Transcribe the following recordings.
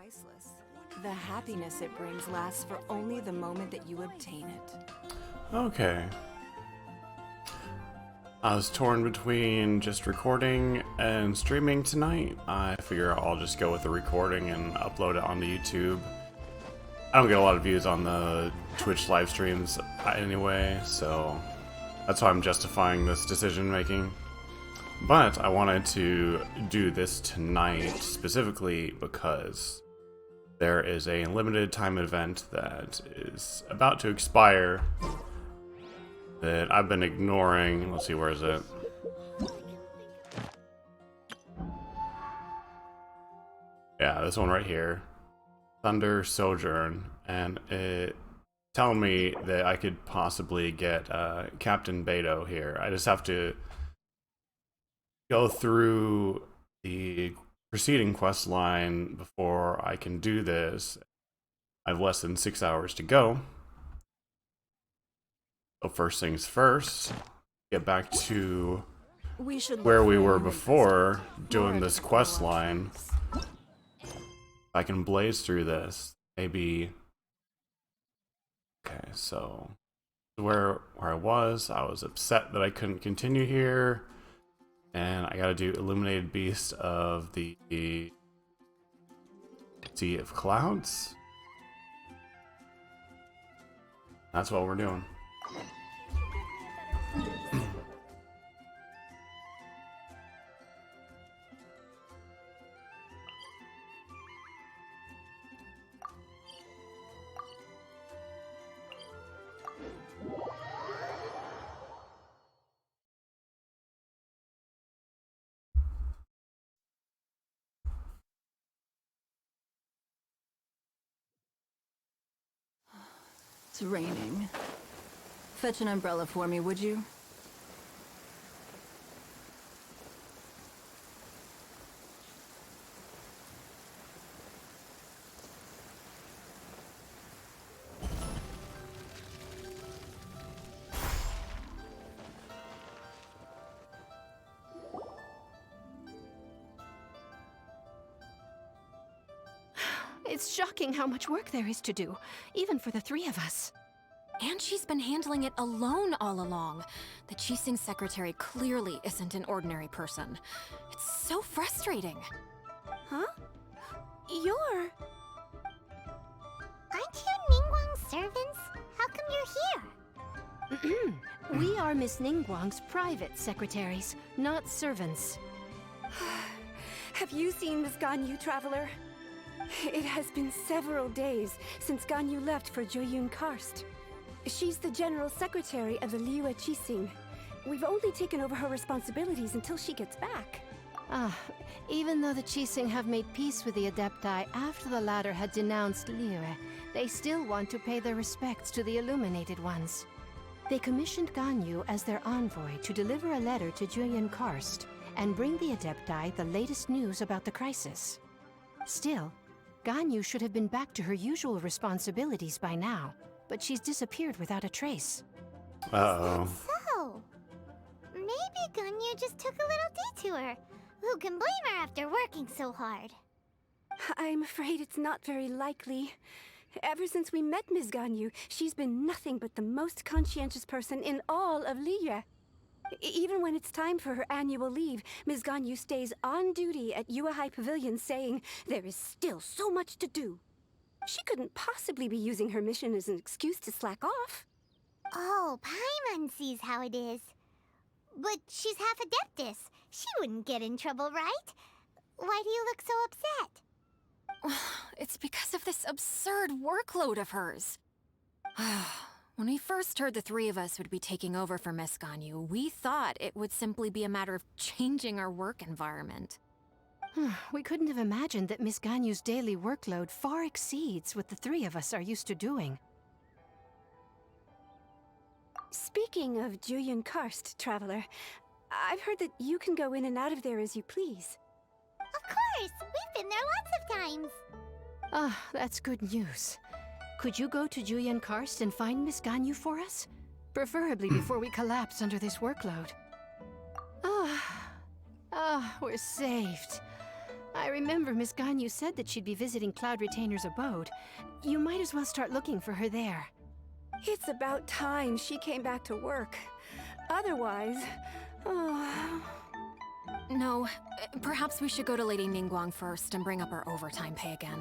priceless. The happiness it brings lasts for only the moment that you obtain it. Okay. I was torn between just recording and streaming tonight. I figure I'll just go with the recording and upload it onto YouTube. I don't get a lot of views on the Twitch live streams anyway, so that's why I'm justifying this decision making. But I wanted to do this tonight specifically because there is a limited time event that is about to expire that I've been ignoring. Let's see, where is it? Yeah, this one right here. Thunder Sojourn. And it telling me that I could possibly get Captain Beidou here. I just have to go through the preceding quest line before I can do this. I have less than 6 hours to go. So first things first, get back to where we were before doing this quest line. If I can blaze through this, maybe. Okay, so where I was upset that I couldn't continue here. And I gotta do Illuminated Beast of the Sea of Clouds. That's what we're doing. It's raining. Fetch an umbrella for me, would you? It's shocking how much work there is to do, even for the three of us. And she's been handling it alone all along. The Qixing secretary clearly isn't an ordinary person. It's so frustrating. Huh? You're... Aren't you Ningguang's servants? How come you're here? We are Miss Ningguang's private secretaries, not servants. Have you seen Miss Ganyu, Traveler? It has been several days since Ganyu left for Jueyun Karst. She's the general secretary of the Liyue Qixing. We've only taken over her responsibilities until she gets back. Even though the Qixing have made peace with the Adepti after the latter had denounced Liyue, they still want to pay their respects to the Illuminated Ones. They commissioned Ganyu as their envoy to deliver a letter to Jueyun Karst and bring the Adepti the latest news about the crisis. Still, Ganyu should have been back to her usual responsibilities by now, but she's disappeared without a trace. Uh-oh. So, maybe Ganyu just took a little detour. Who can blame her after working so hard? I'm afraid it's not very likely. Ever since we met Ms. Ganyu, she's been nothing but the most conscientious person in all of Liyue. Even when it's time for her annual leave, Ms. Ganyu stays on duty at Yuehai Pavilion saying there is still so much to do. She couldn't possibly be using her mission as an excuse to slack off. Oh, Paimon sees how it is. But she's half Adeptus. She wouldn't get in trouble, right? Why do you look so upset? It's because of this absurd workload of hers. When we first heard the three of us would be taking over for Miss Ganyu, we thought it would simply be a matter of changing our work environment. We couldn't have imagined that Miss Ganyu's daily workload far exceeds what the three of us are used to doing. Speaking of Jueyun Karst, Traveler, I've heard that you can go in and out of there as you please. Of course! We've been there lots of times! That's good news. Could you go to Jueyun Karst and find Miss Ganyu for us? Preferably before we collapse under this workload. We're saved. I remember Miss Ganyu said that she'd be visiting Cloud Retainer's abode. You might as well start looking for her there. It's about time she came back to work. Otherwise... Oh... No, perhaps we should go to Lady Ningguang first and bring up our overtime pay again.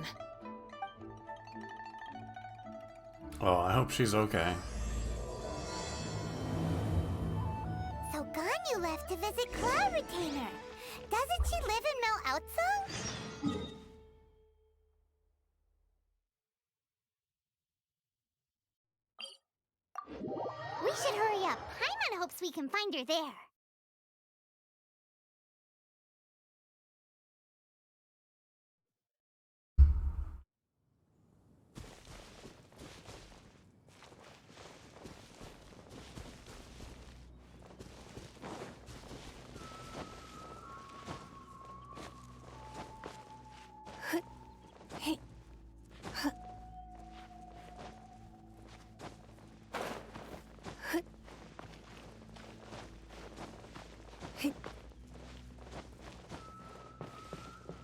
Well, I hope she's okay. So Ganyu left to visit Cloud Retainer. Doesn't she live in Mel Outsong? We should hurry up. Paimon hopes we can find her there.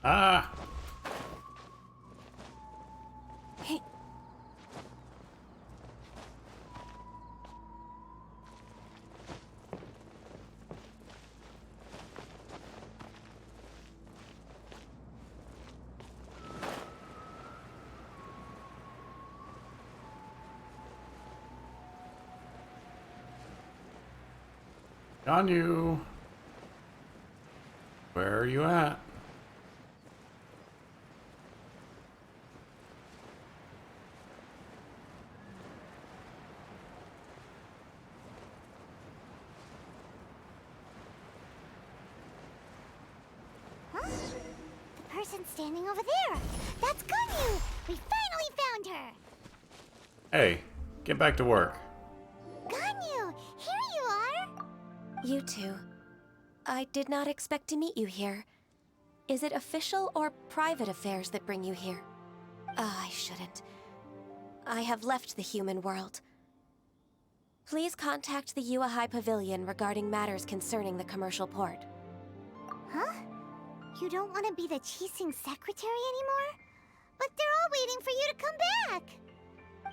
Ah! Ganyu! Where are you at? Huh? The person standing over there. That's Ganyu! We finally found her! Hey, get back to work. Ganyu, here you are! You two. I did not expect to meet you here. Is it official or private affairs that bring you here? I shouldn't. I have left the human world. Please contact the Yua High Pavilion regarding matters concerning the commercial port. Huh? You don't want to be the Qixing secretary anymore? But they're all waiting for you to come back!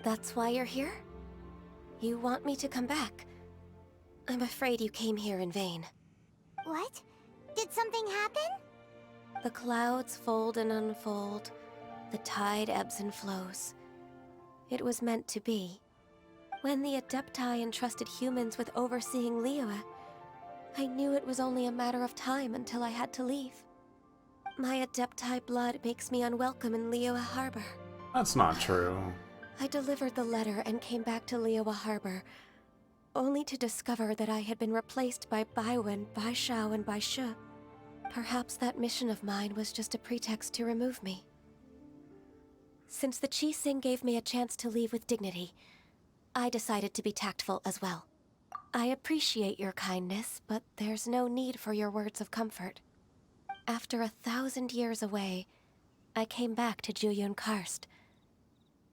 That's why you're here? You want me to come back? I'm afraid you came here in vain. What? Did something happen? The clouds fold and unfold. The tide ebbs and flows. It was meant to be. When the Adepti entrusted humans with overseeing Liyue, I knew it was only a matter of time until I had to leave. My Adepti blood makes me unwelcome in Liyue Harbor. That's not true. I delivered the letter and came back to Liyue Harbor, only to discover that I had been replaced by Baiwen, Baishao, and Baishu. Perhaps that mission of mine was just a pretext to remove me. Since the Qixing gave me a chance to leave with dignity, I decided to be tactful as well. I appreciate your kindness, but there's no need for your words of comfort. After 1,000 years away, I came back to Juyun Karst.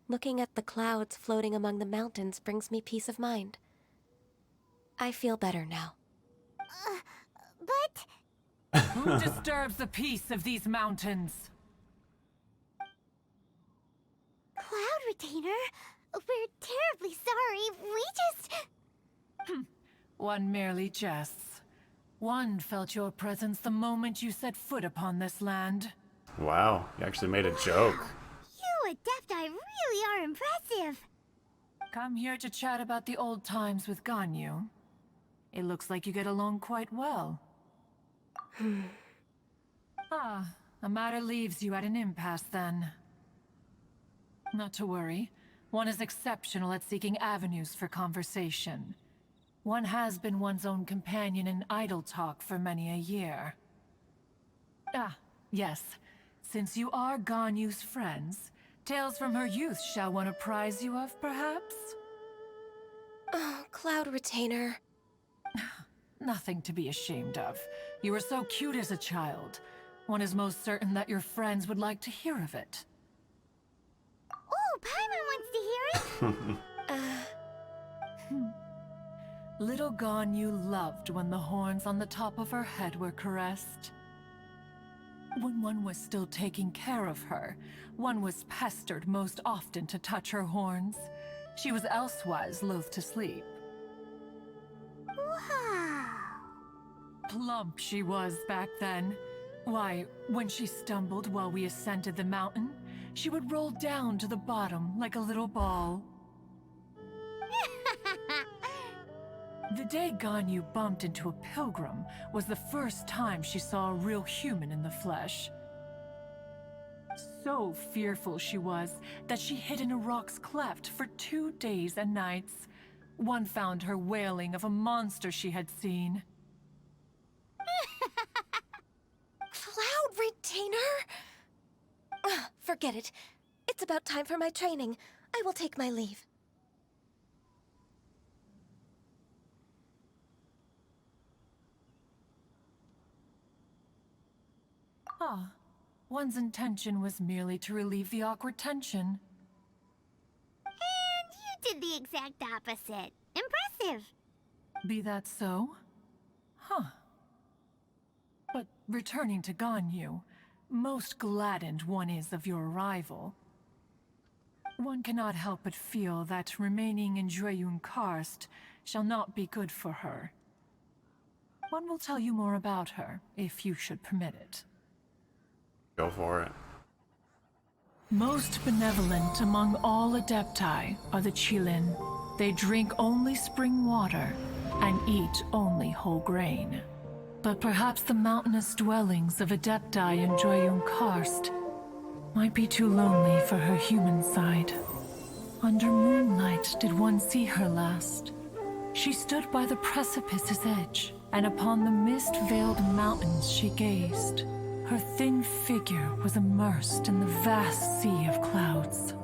Looking at the clouds floating among the mountains brings me peace of mind. I feel better now. But... Who disturbs the peace of these mountains? Cloud Retainer? We're terribly sorry. We just... One merely jests. One felt your presence the moment you set foot upon this land. Wow, you actually made a joke. You Adepti really are impressive. Come here to chat about the old times with Ganyu. It looks like you get along quite well. A matter leaves you at an impasse then. Not to worry. One is exceptional at seeking avenues for conversation. One has been one's own companion in idle talk for many a year. Yes. Since you are Ganyu's friends, tales from her youth shall one apprise you of, perhaps? Oh, Cloud Retainer. Nothing to be ashamed of. You were so cute as a child. One is most certain that your friends would like to hear of it. Oh, Paimon wants to hear it! Little Ganyu loved when the horns on the top of her head were caressed. When one was still taking care of her, one was pestered most often to touch her horns. She was elsewise loath to sleep. Wow. Plump she was back then. Why, when she stumbled while we ascended the mountain, she would roll down to the bottom like a little ball. The day Ganyu bumped into a pilgrim was the first time she saw a real human in the flesh. So fearful she was that she hid in a rock's cleft for 2 days and nights. One found her wailing of a monster she had seen. Cloud Retainer? Ugh, forget it. It's about time for my training. I will take my leave. Ah, one's intention was merely to relieve the awkward tension. And you did the exact opposite. Impressive. Be that so? Huh. But returning to Ganyu, most gladdened one is of your arrival. One cannot help but feel that remaining in Jueyun Karst shall not be good for her. One will tell you more about her, if you should permit it. Go for it. Most benevolent among all Adepti are the Qilin. They drink only spring water and eat only whole grain. But perhaps the mountainous dwellings of Adepti in Jueyun Karst might be too lonely for her human side. Under moonlight did one see her last. She stood by the precipice's edge, and upon the mist-veiled mountains she gazed. Her thin figure was immersed in the vast sea of clouds.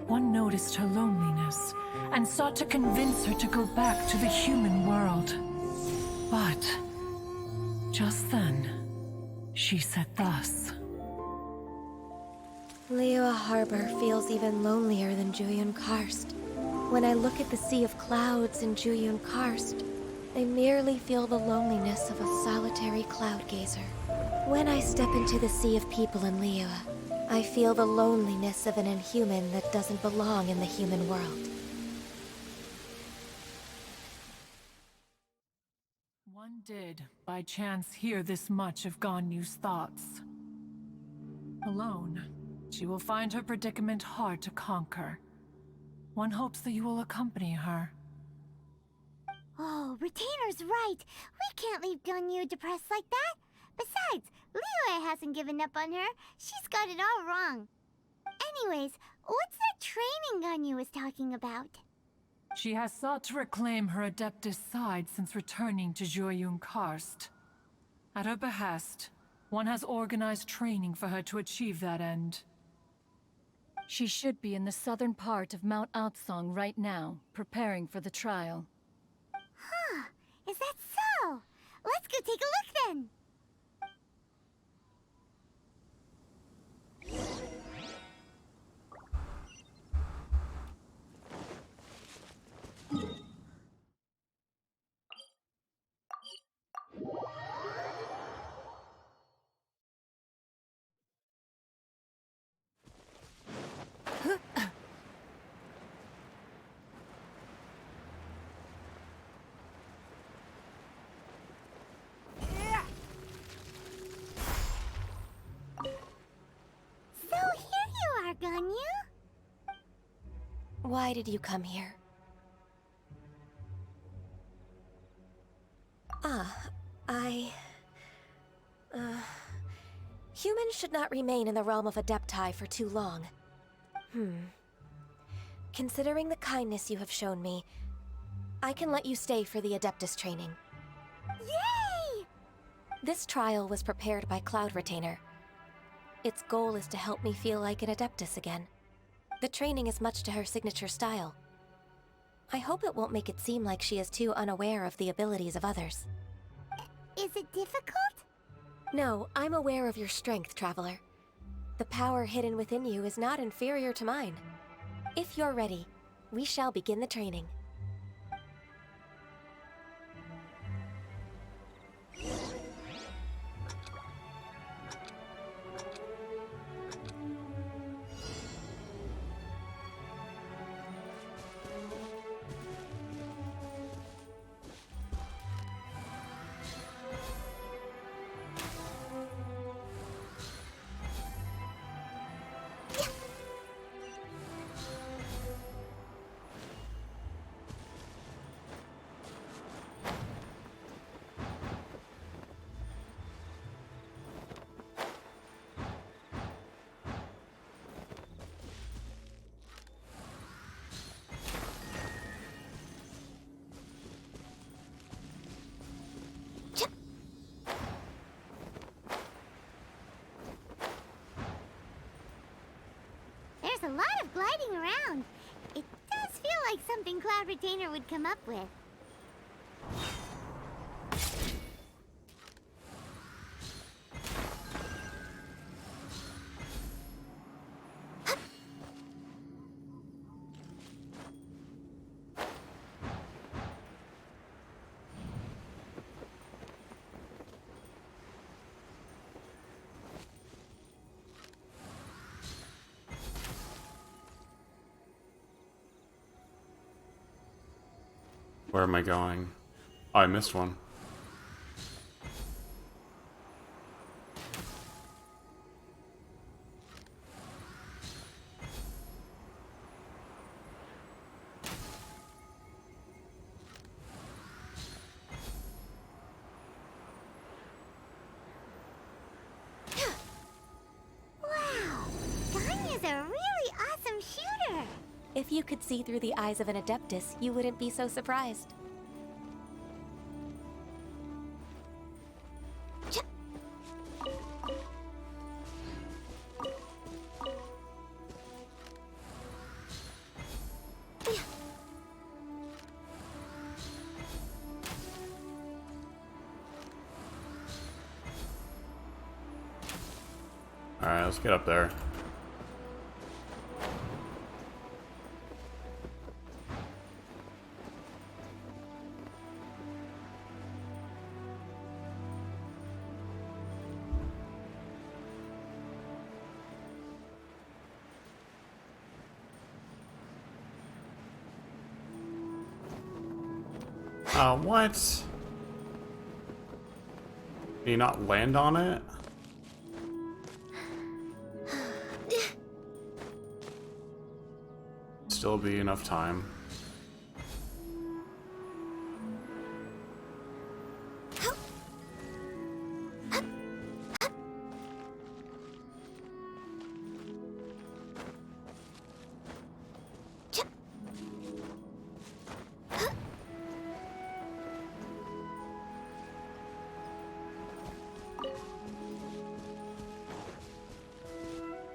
One noticed her loneliness, and sought to convince her to go back to the human world. But just then, she said thus. Liyue Harbor feels even lonelier than Jueyun Karst. When I look at the sea of clouds in Jueyun Karst, I merely feel the loneliness of a solitary cloud gazer. When I step into the sea of people in Liyue, I feel the loneliness of an inhuman that doesn't belong in the human world. One did, by chance, hear this much of Ganyu's thoughts. Alone, she will find her predicament hard to conquer. One hopes that you will accompany her. Oh, Retainer's right. We can't leave Ganyu depressed like that. Besides, Liyue hasn't given up on her. She's got it all wrong. Anyways, what's that training Ganyu was talking about? She has sought to reclaim her Adeptus side since returning to Jueyun Karst. At her behest, one has organized training for her to achieve that end. She should be in the southern part of Mount Aotsong right now, preparing for the trial. Huh, is that so? Let's go take a look then. So here you are, Ganyu. Why did you come here? Humans should not remain in the realm of Adepti for too long. Considering the kindness you have shown me, I can let you stay for the Adeptus training. Yay! This trial was prepared by Cloud Retainer. Its goal is to help me feel like an Adeptus again. The training is much to her signature style. I hope it won't make it seem like she is too unaware of the abilities of others. Is it difficult? No, I'm aware of your strength, Traveler. The power hidden within you is not inferior to mine. If you're ready, we shall begin the training. a lot of gliding around. It does feel like something Cloud Retainer would come up with. Where am I going? Oh, I missed one. Wow! Ganya's a really awesome shooter! If you could see through the eyes of an Adeptus, you wouldn't be so surprised. Alright, let's get up there. What? Can you not land on it? Still be enough time.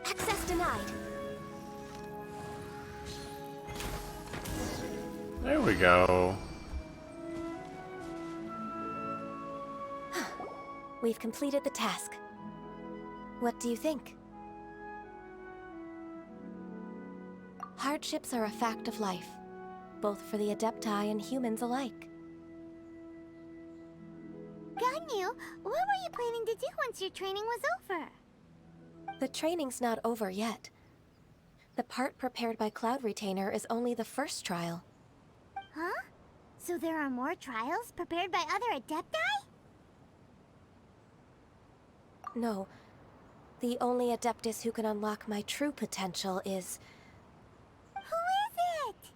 Access denied. There we go. We've completed the task. What do you think? Hardships are a fact of life, both for the Adepti and humans alike. Ganyu, what were you planning to do once your training was over? The training's not over yet. The part prepared by Cloud Retainer is only the first trial. Huh? So there are more trials prepared by other Adepti? No. The only Adeptus who can unlock my true potential is Who is it?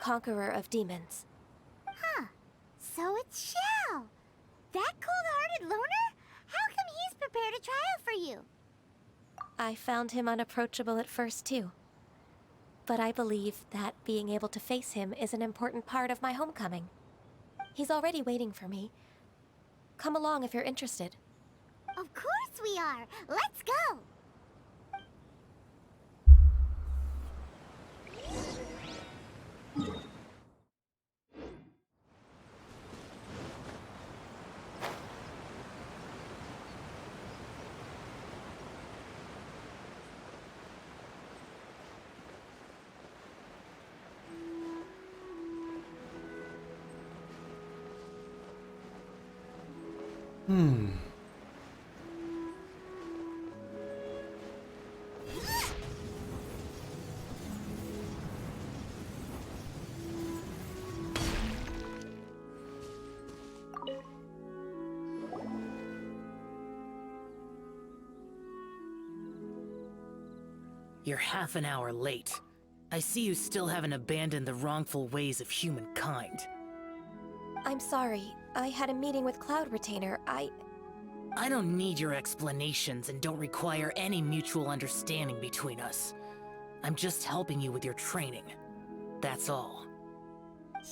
Conqueror of Demons. Huh. So it's Shao. That cold-hearted loner? How come he's prepared a trial for you? I found him unapproachable at first, too. But I believe that being able to face him is an important part of my homecoming. He's already waiting for me. Come along if you're interested. Of course we are. Let's go. You're half an hour late. I see you still haven't abandoned the wrongful ways of humankind. I'm sorry. I had a meeting with Cloud Retainer. I don't need your explanations and don't require any mutual understanding between us. I'm just helping you with your training. That's all.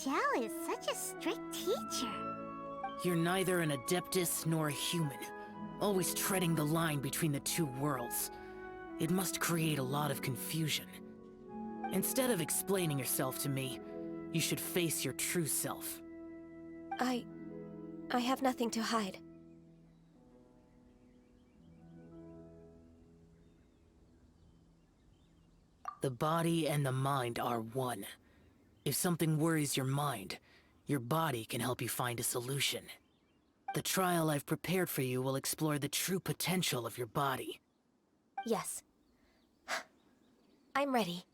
Shao is such a strict teacher. You're neither an Adeptus nor a human, always treading the line between the two worlds. It must create a lot of confusion. Instead of explaining yourself to me, you should face your true self. I have nothing to hide. The body and the mind are one. If something worries your mind, your body can help you find a solution. The trial I've prepared for you will explore the true potential of your body. Yes. I'm ready.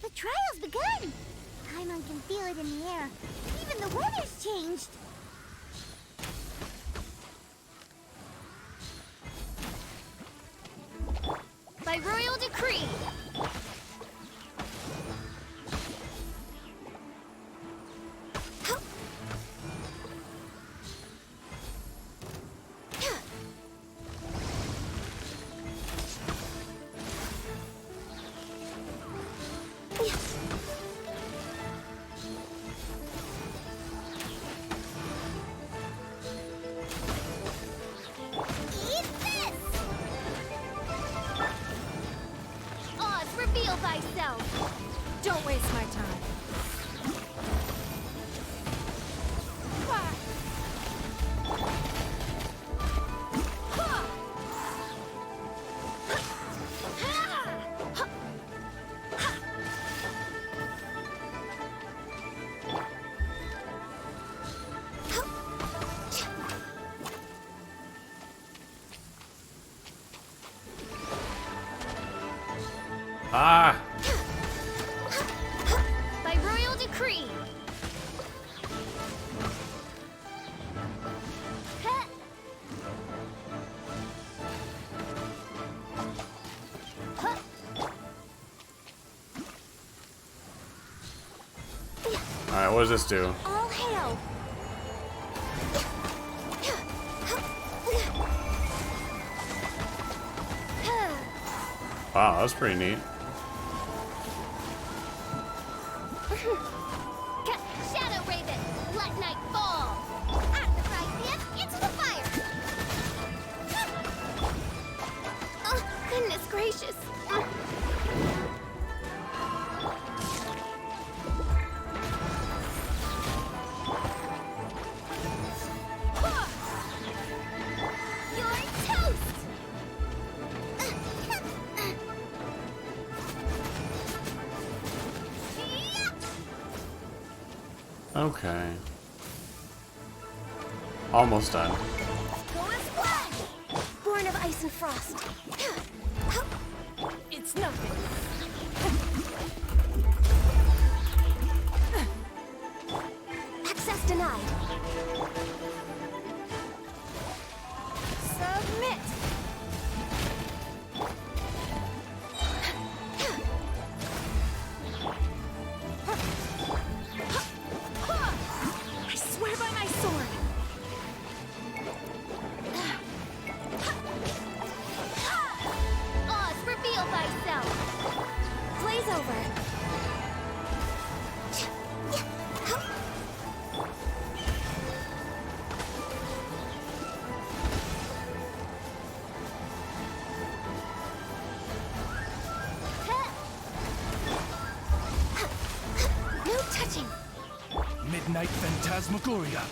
The trial's begun! Paimon can feel it in the air. Even the weather's changed. By royal decree! Eat this! Oz, reveal thyself! Don't waste my time. Ah! By royal decree! Alright, what does this do? All hail! Wow, that was pretty neat. Shadow Raven, let night fall! At the Cryptean, into the fire! Oh, goodness gracious! You're toast! Okay. Almost done. Born of ice and frost. It's nothing. Access denied. Submit! I swear by my sword. Oz, reveal thyself! Blaze over. No touching! Midnight Phantasmagoria.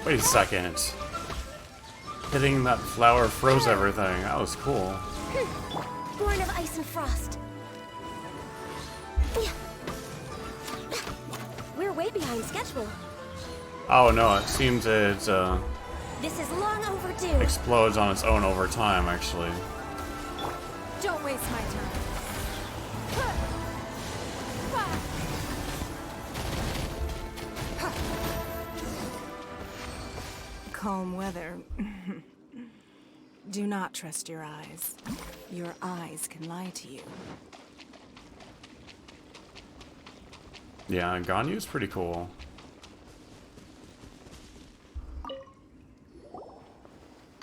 Wait a second. Hitting that flower froze everything. That was cool. Born of ice and frost. We're way behind schedule. Oh no, it seems it This is long overdue. explodes on its own over time, actually. Don't waste my time. Calm weather. Do not trust your eyes. Your eyes can lie to you. Yeah, Ganyu's pretty cool.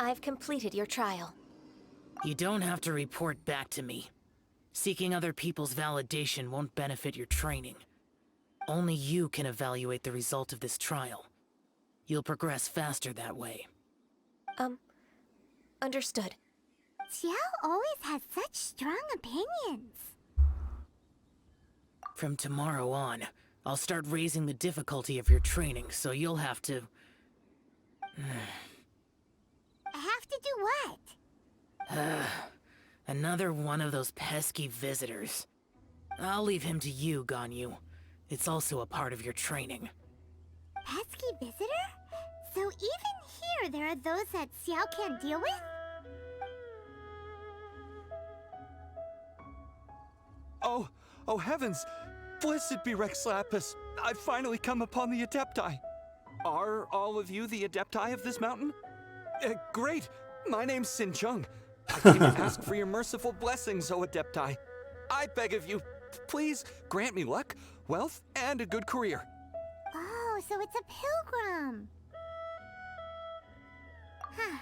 I've completed your trial. You don't have to report back to me. Seeking other people's validation won't benefit your training. Only you can evaluate the result of this trial. You'll progress faster that way. Understood. Xiao always has such strong opinions. From tomorrow on, I'll start raising the difficulty of your training, so you'll have to... Have to do what? Another one of those pesky visitors. I'll leave him to you, Ganyu. It's also a part of your training. Pesky visitor? So even here there are those that Xiao can't deal with? Oh heavens! Blessed be Rex Lapis! I've finally come upon the Adepti. Are all of you the Adepti of this mountain? Great! My name's Sin Chung. I came to ask for your merciful blessings, O Adepti. I beg of you, please grant me luck, wealth, and a good career. Oh, so it's a pilgrim. Huh.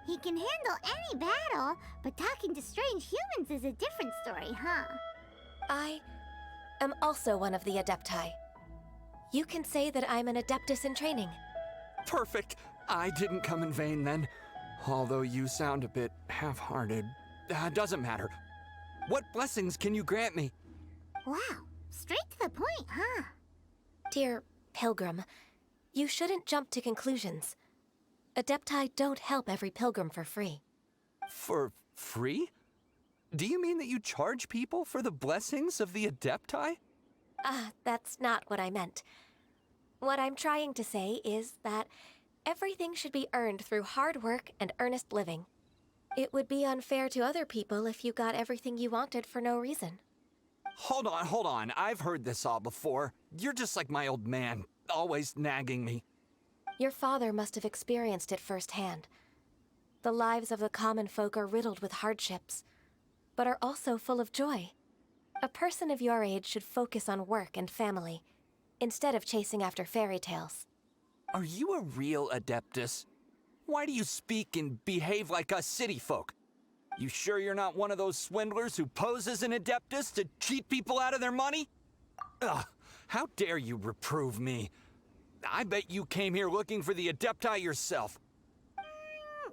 He can handle any battle, but talking to strange humans is a different story, huh? I am also one of the Adepti. You can say that I'm an Adeptus in training. Perfect. I didn't come in vain then. Although you sound a bit half-hearted. Doesn't matter. What blessings can you grant me? Wow, straight to the point, huh? Dear Pilgrim, you shouldn't jump to conclusions. Adepti don't help every pilgrim for free. For free? Do you mean that you charge people for the blessings of the Adepti? That's not what I meant. What I'm trying to say is that everything should be earned through hard work and earnest living. It would be unfair to other people if you got everything you wanted for no reason. Hold on. I've heard this all before. You're just like my old man, always nagging me. Your father must have experienced it firsthand. The lives of the common folk are riddled with hardships, but are also full of joy. A person of your age should focus on work and family, instead of chasing after fairy tales. Are you a real Adeptus? Why do you speak and behave like us city folk? You sure you're not one of those swindlers who pose as an Adeptus to cheat people out of their money? Ugh, how dare you reprove me? I bet you came here looking for the Adepti yourself.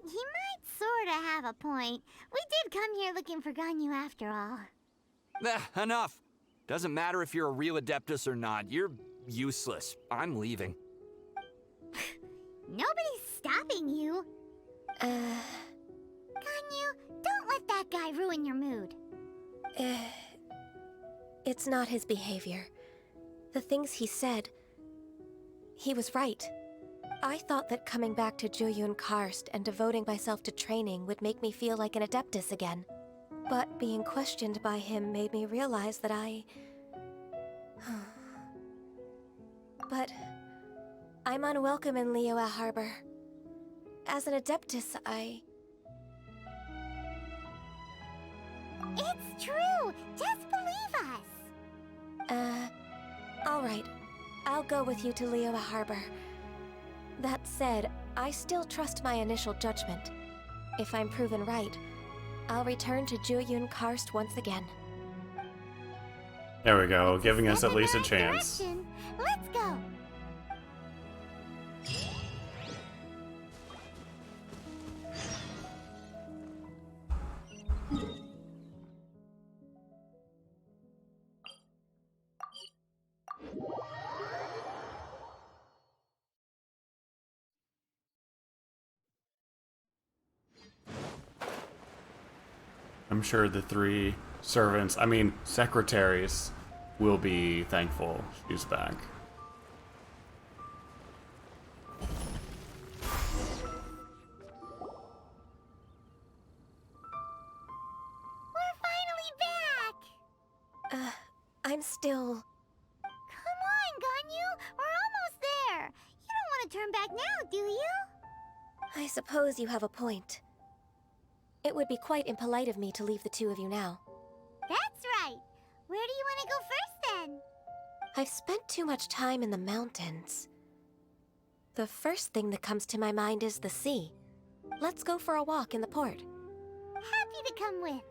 He might sorta have a point. We did come here looking for Ganyu after all. Enough. Doesn't matter if you're a real Adeptus or not. You're useless. I'm leaving. Nobody's stopping you. Ganyu, don't let that guy ruin your mood. It's not his behavior. The things he said, he was right. I thought that coming back to Jueyun Karst and devoting myself to training would make me feel like an Adeptus again. But being questioned by him made me realize that But I'm unwelcome in Liyue Harbor. As an Adeptus, It's true! Just believe us! Alright. I'll go with you to Liyue Harbor. That said, I still trust my initial judgment. If I'm proven right, I'll return to Jueyun Karst once again. There we go, giving us at least a chance. Let's go! I'm sure the three servants, secretaries, will be thankful she's back. We're finally back! I'm still... Come on, Ganyu! We're almost there! You don't want to turn back now, do you? I suppose you have a point. It would be quite impolite of me to leave the two of you now. That's right! Where do you want to go first, then? I've spent too much time in the mountains. The first thing that comes to my mind is the sea. Let's go for a walk in the port. Happy to come with.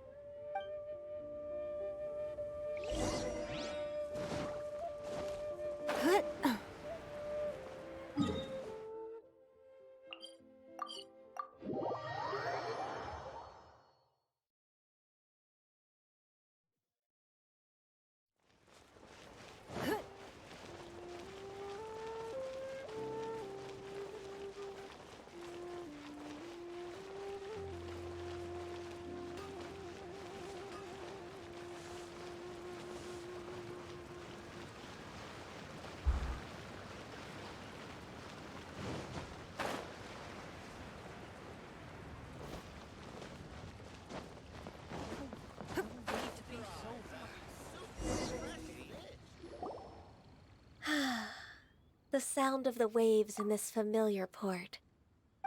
The sound of the waves in this familiar port.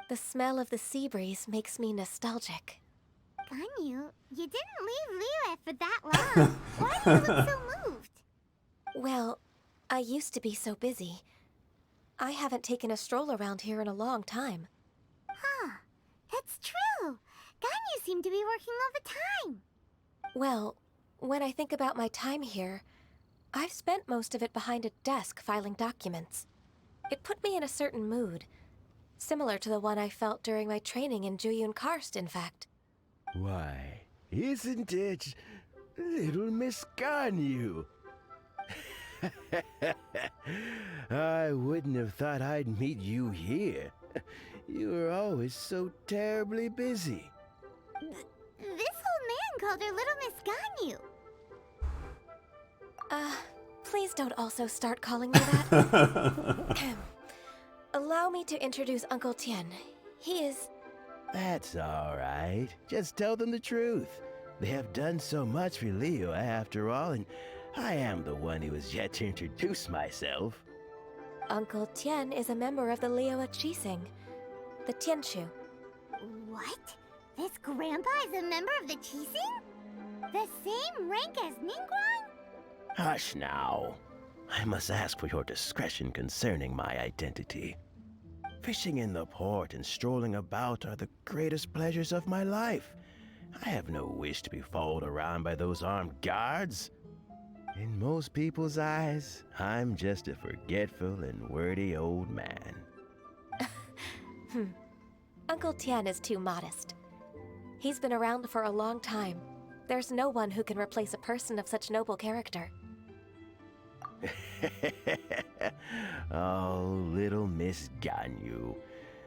The smell of the sea breeze makes me nostalgic. Ganyu, you didn't leave Liyue for that long. Why do you look so moved? Well, I used to be so busy. I haven't taken a stroll around here in a long time. Huh, that's true. Ganyu seemed to be working all the time. Well, when I think about my time here, I've spent most of it behind a desk filing documents. It put me in a certain mood, similar to the one I felt during my training in Juyun Karst, in fact. Why, isn't it little Miss Ganyu? I wouldn't have thought I'd meet you here. You were always so terribly busy. This old man called her Little Miss Ganyu. Please don't also start calling me that. Allow me to introduce Uncle Tien. He is... That's all right. Just tell them the truth. They have done so much for Liyue after all, and I am the one who has yet to introduce myself. Uncle Tien is a member of the Liyue Qixing, the Tianshu. What? This grandpa is a member of the Qixing? The same rank as Ningguang? Hush now. I must ask for your discretion concerning my identity. Fishing in the port and strolling about are the greatest pleasures of my life. I have no wish to be followed around by those armed guards. In most people's eyes, I'm just a forgetful and wordy old man. Uncle Tien is too modest. He's been around for a long time. There's no one who can replace a person of such noble character. Oh, little Miss Ganyu.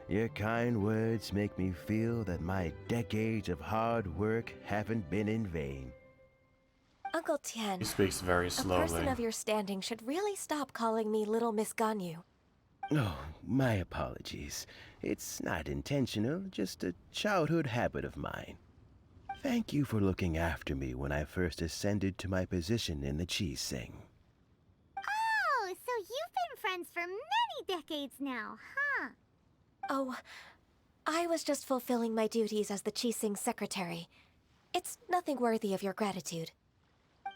Your kind words make me feel that my decades of hard work haven't been in vain. Uncle Tien, He speaks very a slowly. person of your standing should really stop calling me Little Miss Ganyu. Oh, my apologies. It's not intentional, just a childhood habit of mine. Thank you for looking after me when I first ascended to my position in the Qixing. Oh, so you've been friends for many decades now, huh? Oh, I was just fulfilling my duties as the Qixing secretary. It's nothing worthy of your gratitude.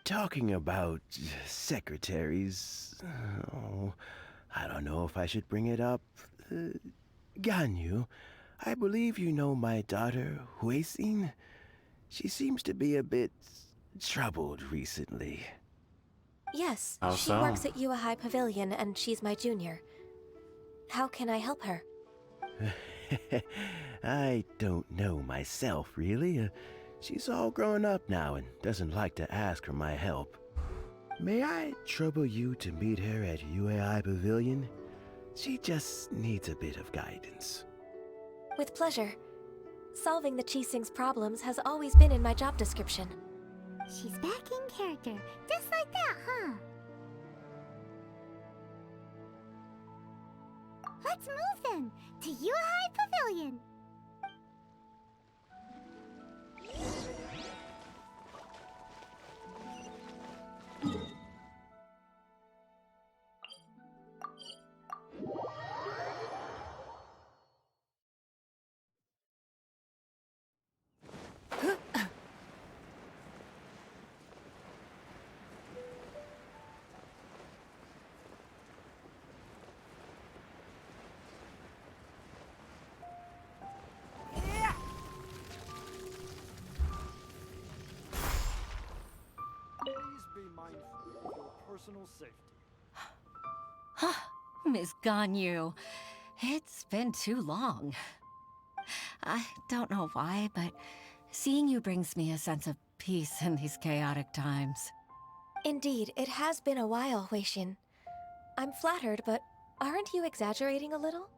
Talking about secretaries... Oh, I don't know if I should bring it up. Ganyu, I believe you know my daughter, Huixin. She seems to be a bit troubled recently. Yes, How she so? works at Yua High Pavilion and she's my junior. How can I help her? I don't know myself, really. She's all grown up now and doesn't like to ask for my help. May I trouble you to meet her at UAI Pavilion? She just needs a bit of guidance. With pleasure. Solving the Qixing's problems has always been in my job description. She's back in character, just like that, huh? Let's move then, to Yuhai Pavilion. personal safety. Miss Ganyu, it's been too long. I don't know why, but seeing you brings me a sense of peace in these chaotic times. Indeed, it has been a while, Huixin. I'm flattered, but aren't you exaggerating a little?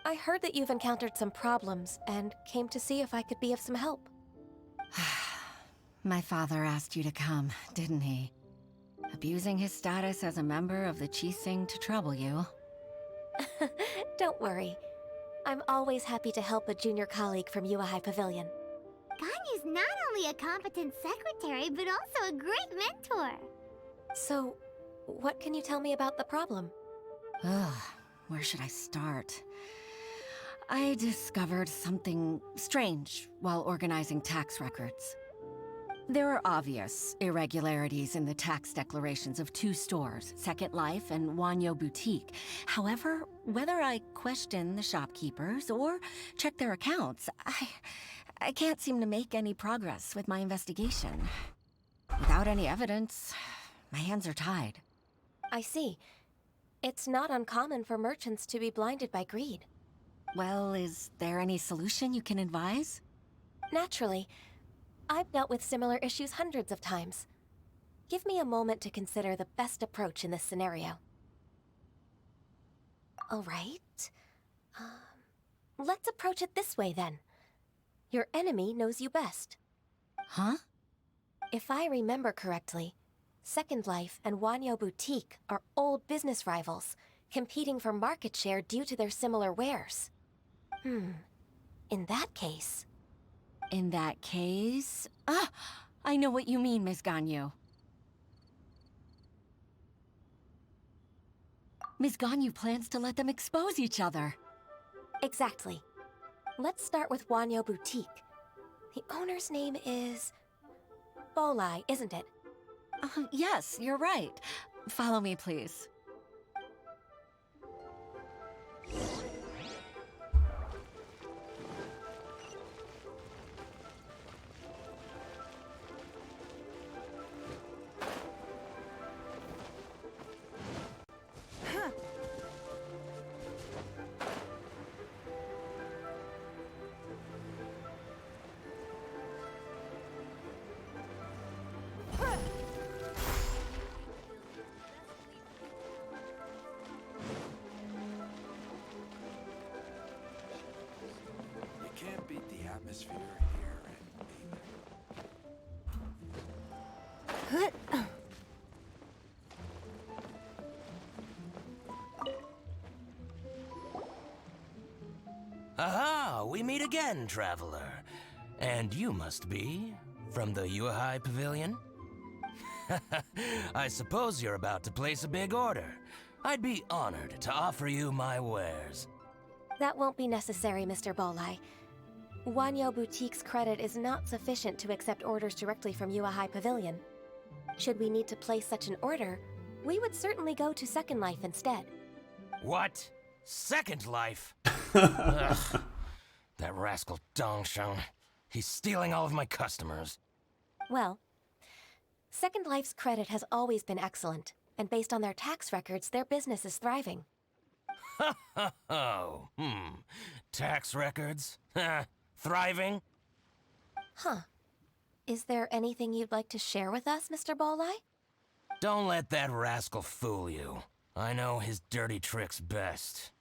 I heard that you've encountered some problems and came to see if I could be of some help. My father asked you to come, didn't he? Abusing his status as a member of the Qixing to trouble you. Don't worry. I'm always happy to help a junior colleague from Yuehai Pavilion. Ganyu's not only a competent secretary, but also a great mentor. So, what can you tell me about the problem? Ugh, where should I start? I discovered something strange while organizing tax records. There are obvious irregularities in the tax declarations of two stores, Second Life and Wanyo Boutique. However, whether I question the shopkeepers or check their accounts, I can't seem to make any progress with my investigation. Without any evidence, my hands are tied. I see. It's not uncommon for merchants to be blinded by greed. Well, is there any solution you can advise? Naturally. I've dealt with similar issues hundreds of times. Give me a moment to consider the best approach in this scenario. All right. Let's approach it this way, then. Your enemy knows you best. Huh? If I remember correctly, Second Life and Wanyo Boutique are old business rivals, competing for market share due to their similar wares. In that case... In that case... I know what you mean, Ms. Ganyu. Ms. Ganyu plans to let them expose each other. Exactly. Let's start with Wanyo Boutique. The owner's name is... Bolai, isn't it? Yes, you're right. Follow me, please. Can't beat the atmosphere here Aha! We meet again, traveler. And you must be from the Yuehai Pavilion? I suppose you're about to place a big order. I'd be honored to offer you my wares. That won't be necessary, Mr. Bolai. Wanyo Boutique's credit is not sufficient to accept orders directly from Yuehai Pavilion. Should we need to place such an order, we would certainly go to Second Life instead. What? Second Life? Ugh. That rascal Dongsheng. He's stealing all of my customers. Well, Second Life's credit has always been excellent, and based on their tax records, their business is thriving. Tax records? Thriving? Huh. Is there anything you'd like to share with us, Mr. Bolai? Don't let that rascal fool you. I know his dirty tricks best.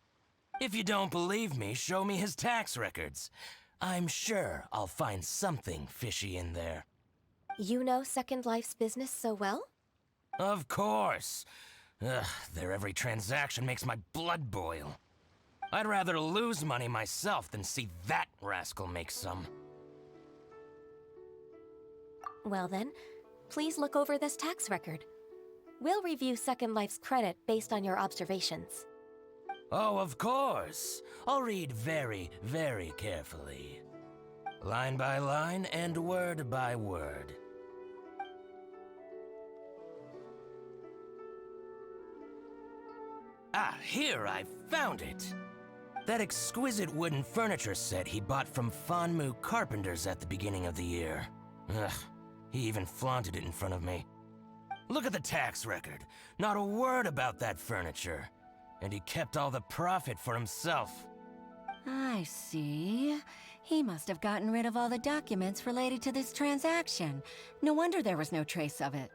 If you don't believe me, show me his tax records. I'm sure I'll find something fishy in there. You know Second Life's business so well? Of course. Ugh, their every transaction makes my blood boil. I'd rather lose money myself than see that rascal make some. Well then, please look over this tax record. We'll review Second Life's credit based on your observations. Oh, of course. I'll read very, very carefully. Line by line and word by word. Ah, here, I found it! That exquisite wooden furniture set he bought from Fanmu Carpenters at the beginning of the year. Ugh, he even flaunted it in front of me. Look at the tax record. Not a word about that furniture. And he kept all the profit for himself. I see. He must have gotten rid of all the documents related to this transaction. No wonder there was no trace of it.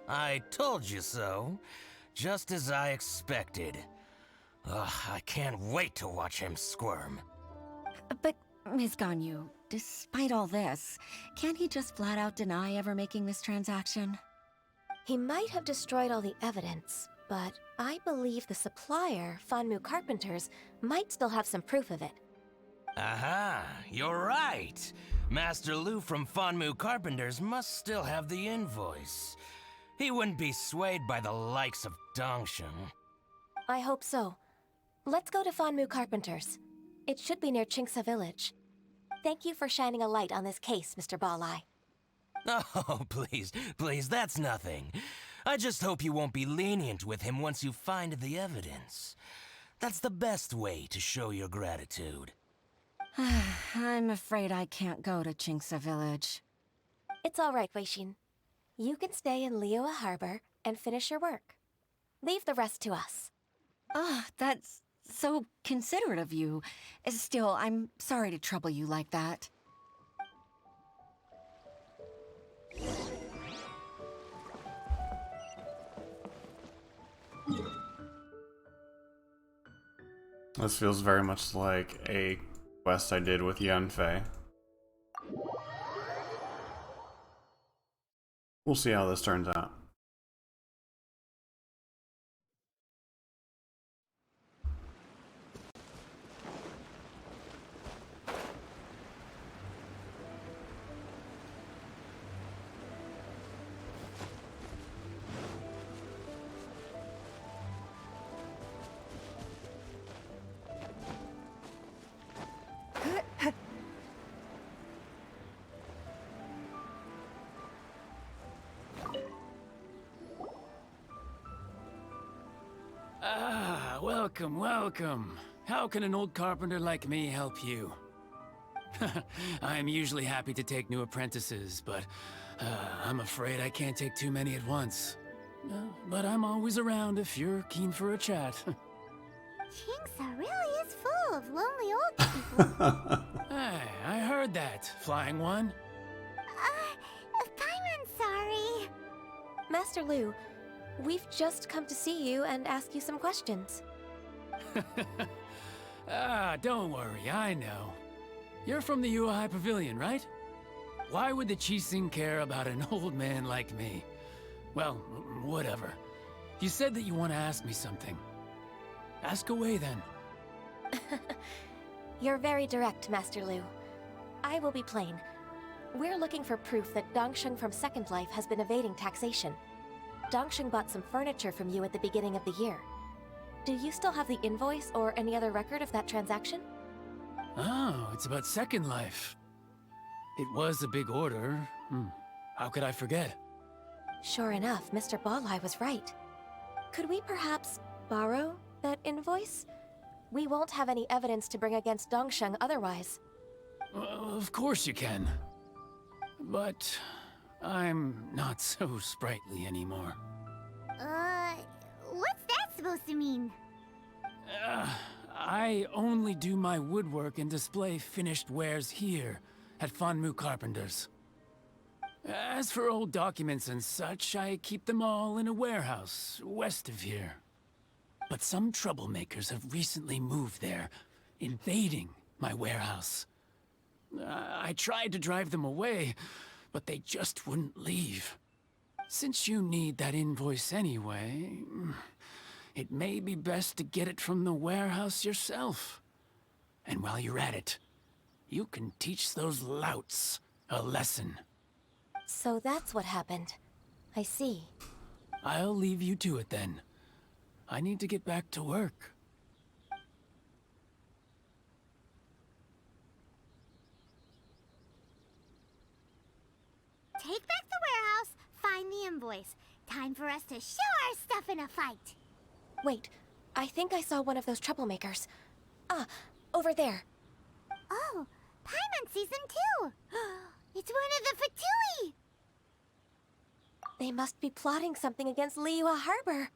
I told you so. Just as I expected. Ugh, I can't wait to watch him squirm. But, Ms. Ganyu, despite all this, can't he just flat out deny ever making this transaction? He might have destroyed all the evidence, but I believe the supplier, Fanmu Carpenters, might still have some proof of it. Aha, you're right. Master Lu from Fanmu Carpenters must still have the invoice. He wouldn't be swayed by the likes of Dongsheng. I hope so. Let's go to Fanmu Carpenters. It should be near Chingsa Village. Thank you for shining a light on this case, Mr. Balai. Oh, please, that's nothing. I just hope you won't be lenient with him once you find the evidence. That's the best way to show your gratitude. I'm afraid I can't go to Chingsa Village. It's all right, Weishin. You can stay in Liyue Harbor and finish your work. Leave the rest to us. Ah, that's so considerate of you. Still, I'm sorry to trouble you like that. This feels very much like a quest I did with Yanfei. We'll see how this turns out. Welcome, welcome. How can an old carpenter like me help you? I'm usually happy to take new apprentices, but I'm afraid I can't take too many at once. But I'm always around if you're keen for a chat. Chingsa really is full of lonely old people. Hey, I heard that, Flying One. Paimon's sorry. Master Lu, we've just come to see you and ask you some questions. Don't worry, I know. You're from the Yuehai Pavilion, right? Why would the Qixing care about an old man like me? Well, whatever. You said that you want to ask me something. Ask away, then. You're very direct, Master Lu. I will be plain. We're looking for proof that Dongsheng from Second Life has been evading taxation. Dongsheng bought some furniture from you at the beginning of the year. Do you still have the invoice or any other record of that transaction? Oh, it's about Second Life. It was a big order. How could I forget? Sure enough, Mr. Balai was right. Could we perhaps borrow that invoice? We won't have any evidence to bring against Dongsheng otherwise. Of course you can. But I'm not so sprightly anymore. What's that supposed to mean? I only do my woodwork and display finished wares here at Fanmu Carpenters. As for old documents and such, I keep them all in a warehouse west of here. But some troublemakers have recently moved there, invading my warehouse. I tried to drive them away, but they just wouldn't leave. Since you need that invoice anyway, it may be best to get it from the warehouse yourself. And while you're at it, you can teach those louts a lesson. So that's what happened. I see. I'll leave you to it then. I need to get back to work. Take back the warehouse, find the invoice. Time for us to show our stuff in a fight. Wait, I think I saw one of those troublemakers. Ah, over there. Oh, Paimon sees him too. It's one of the Fatui! They must be plotting something against Liyue Harbor.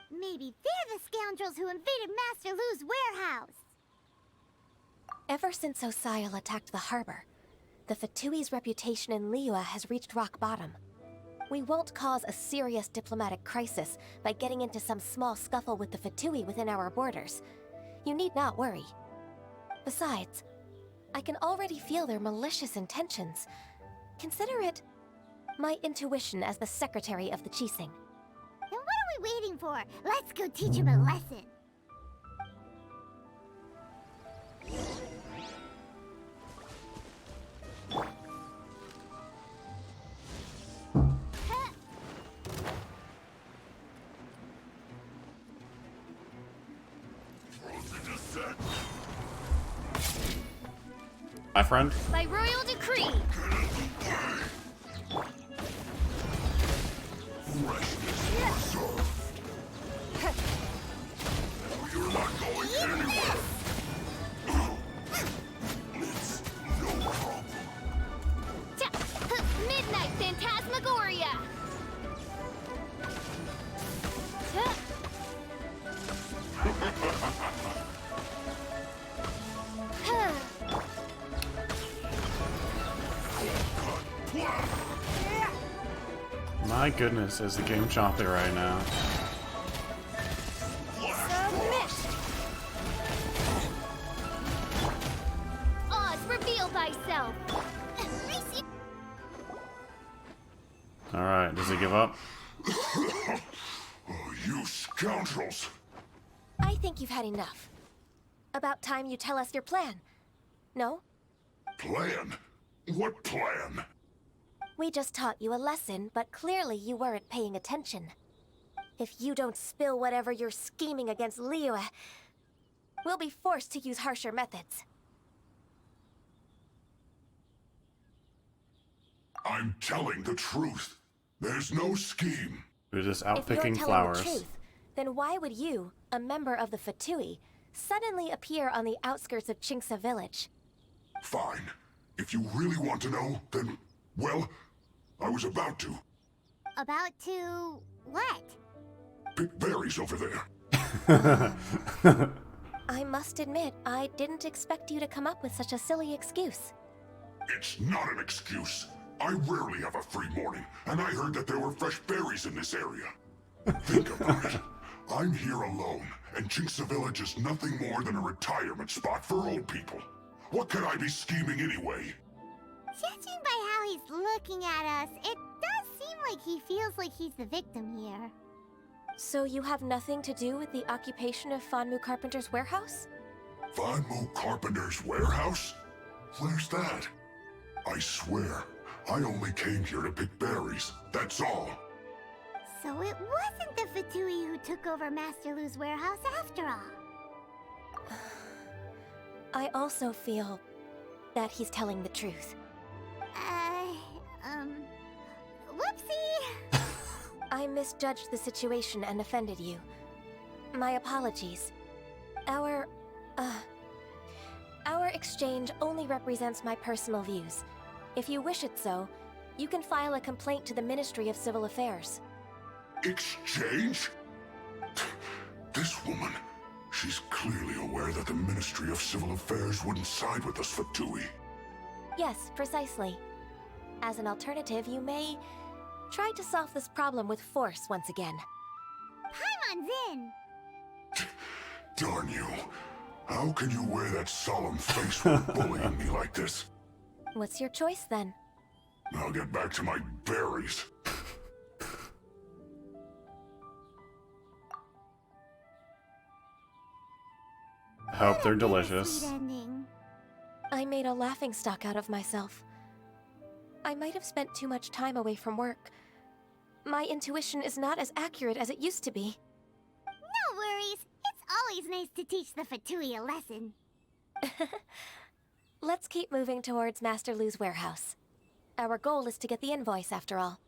Maybe they're the scoundrels who invaded Master Lu's warehouse. Ever since Osial attacked the harbor, the Fatui's reputation in Liyue has reached rock bottom. We won't cause a serious diplomatic crisis by getting into some small scuffle with the Fatui within our borders. You need not worry. Besides, I can already feel their malicious intentions. Consider it my intuition as the secretary of the Qixing. Then what are we waiting for? Let's go teach him a lesson. My friend? By royal decree. You're not going anywhere. It's no problem. Midnight Phantasmagoria. My goodness, is the game choppy right now. Oz, reveal thyself. Alright, does he give up? You scoundrels! I think you've had enough. About time you tell us your plan. No? Plan? What plan? We just taught you a lesson, but clearly you weren't paying attention. If you don't spill whatever you're scheming against Liyue, we'll be forced to use harsher methods. I'm telling the truth. There's no scheme. We're just out If you're picking telling flowers. the truth, then why would you, a member of the Fatui, suddenly appear on the outskirts of Qingce village? Fine. If you really want to know, then, well, I was about to. About to what? Pick berries over there. I must admit, I didn't expect you to come up with such a silly excuse. It's not an excuse. I rarely have a free morning, and I heard that there were fresh berries in this area. Think about it. I'm here alone, and Qingce Village is nothing more than a retirement spot for old people. What could I be scheming anyway? Judging by how he's looking at us, it does seem like he feels like he's the victim here. So you have nothing to do with the occupation of Fanmu Carpenter's warehouse? Fanmu Carpenter's warehouse? Where's that? I swear, I only came here to pick berries, that's all. So it wasn't the Fatui who took over Master Lu's warehouse after all. I also feel that he's telling the truth. Whoopsie! I misjudged the situation and offended you. My apologies. Our exchange only represents my personal views. If you wish it so, you can file a complaint to the Ministry of Civil Affairs. Exchange? This woman, she's clearly aware that the Ministry of Civil Affairs wouldn't side with us, Fatui. Yes, precisely. As an alternative, you may try to solve this problem with force once again. Paimon's in! Darn you. How can you wear that solemn face when bullying me like this? What's your choice, then? I'll get back to my berries. I hope they're delicious. I made a laughingstock out of myself. I might have spent too much time away from work. My intuition is not as accurate as it used to be. No worries. It's always nice to teach the Fatui a lesson. Let's keep moving towards Master Lu's warehouse. Our goal is to get the invoice, after all.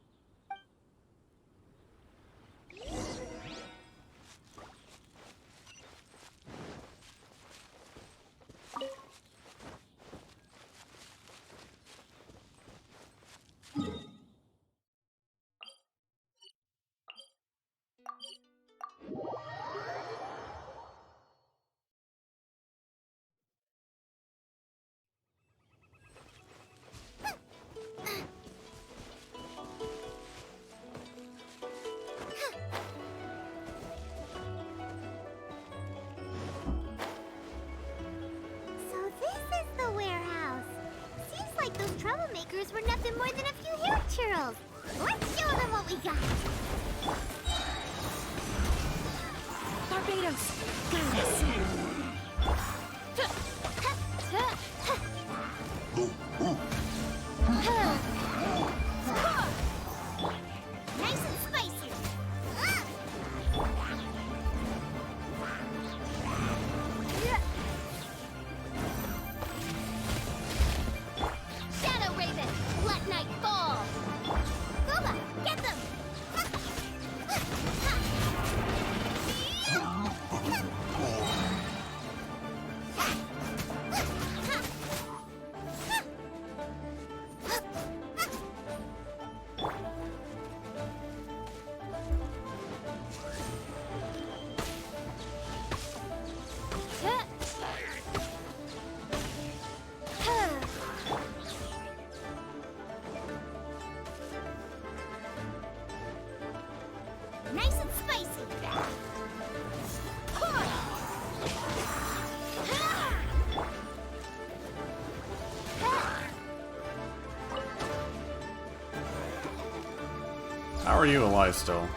troublemakers were nothing more than a few hair churls. Let's show them what we got. Barbados, got us. Nice and spicy. Shadow Raven, let night fall. Gooba, get them. Nice and spicy. How are you alive still?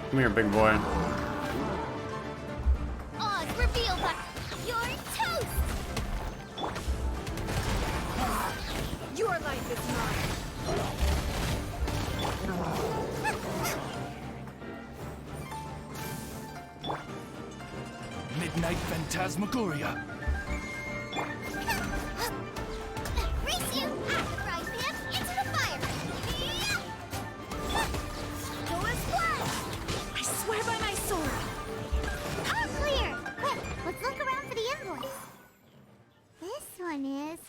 Come here, big boy. Oz reveal, but you're toast. Your life is Midnight Phantasmagoria. Race you at the frying pan into the fire. Go as planned. I swear by my sword. All clear. Quick, let's look around for the invoice. This one is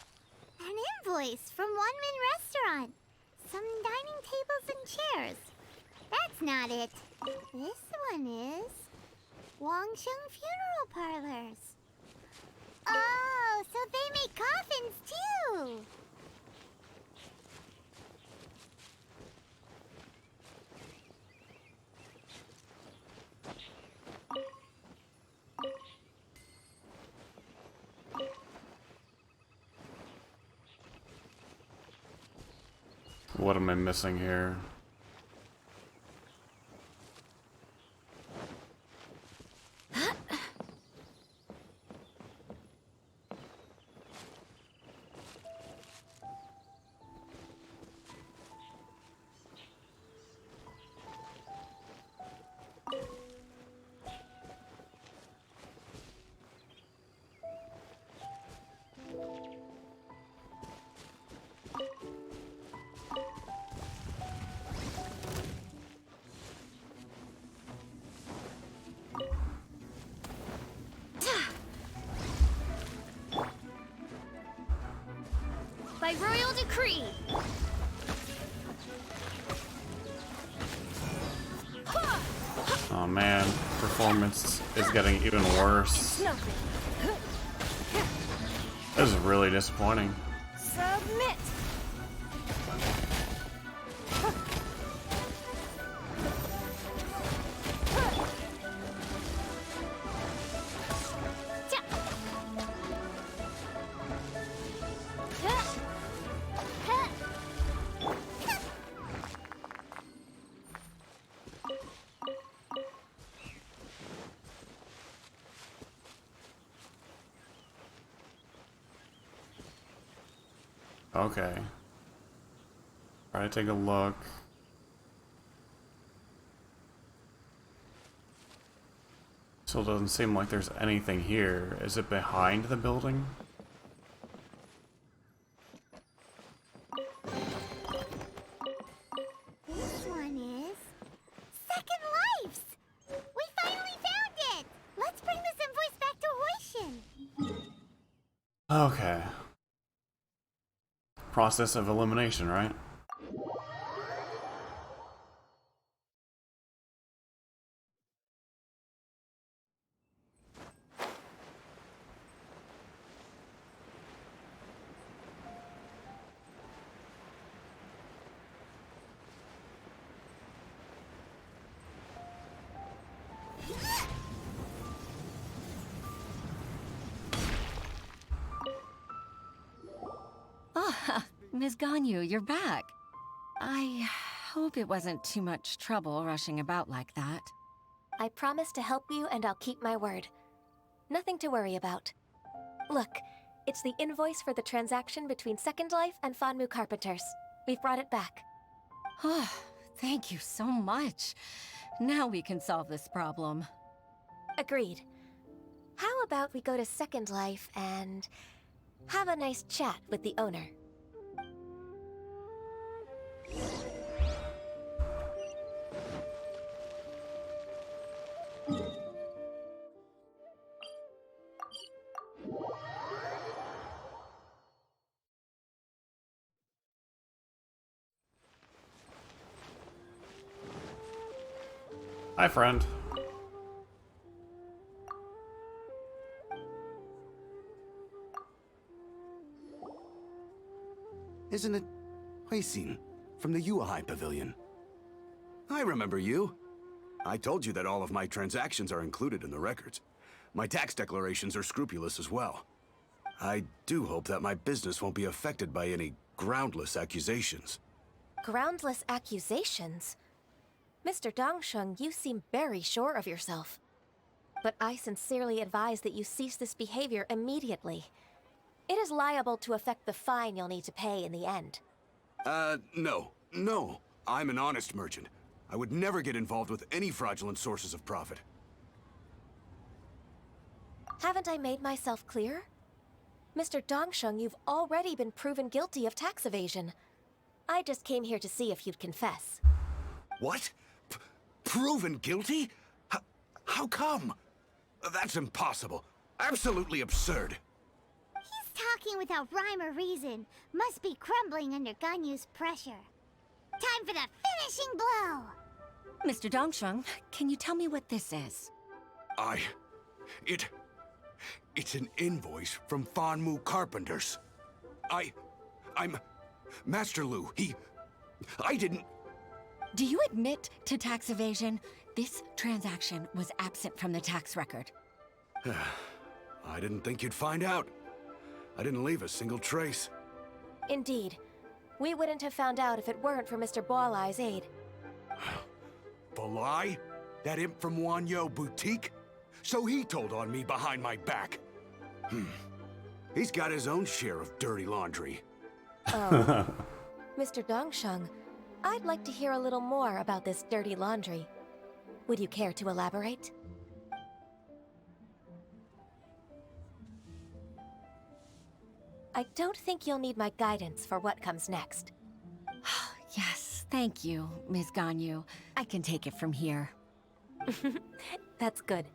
an invoice from One Min Restaurant. Some dining tables and chairs. That's not it. This one is Wangsheng Funeral Parlors. Oh, so they make coffins too. What am I missing here? By royal decree. Oh man, performance is getting even worse. This is really disappointing. Submit. Okay. Try to take a look. Still doesn't seem like there's anything here. Is it behind the building? This one is Second Lives. We finally found it. Let's bring this invoice back to Hoishin. Okay. Process of elimination, right? Ms. Ganyu, you're back. I hope it wasn't too much trouble rushing about like that. I promise to help you and I'll keep my word. Nothing to worry about. Look, it's the invoice for the transaction between Second Life and Fanmu Carpenters. We've brought it back. Oh, thank you so much. Now we can solve this problem. Agreed. How about we go to Second Life and have a nice chat with the owner? Hi, friend. Isn't it Huixin from the Yuehai Pavilion? I remember you. I told you that all of my transactions are included in the records. My tax declarations are scrupulous as well. I do hope that my business won't be affected by any groundless accusations. Groundless accusations? Mr. Dongsheng, you seem very sure of yourself. But I sincerely advise that you cease this behavior immediately. It is liable to affect the fine you'll need to pay in the end. No. I'm an honest merchant. I would never get involved with any fraudulent sources of profit. Haven't I made myself clear? Mr. Dongsheng, you've already been proven guilty of tax evasion. I just came here to see if you'd confess. What? Proven guilty? How come? That's impossible. Absolutely absurd. He's talking without rhyme or reason. Must be crumbling under Ganyu's pressure. Time for the finishing blow! Mr. Dongsheng, can you tell me what this is? It's an invoice from Fanmu Carpenters. I'm Master Lu. I didn't... Do you admit to tax evasion? This transaction was absent from the tax record. I didn't think you'd find out. I didn't leave a single trace. Indeed. We wouldn't have found out if it weren't for Mr. Boalai's aid. Balai? That imp from Wanyo Boutique? So he told on me behind my back. He's got his own share of dirty laundry. Oh. Mr. Dongsheng, I'd like to hear a little more about this dirty laundry. Would you care to elaborate? I don't think you'll need my guidance for what comes next. Yes, thank you, Ms. Ganyu. I can take it from here. That's good.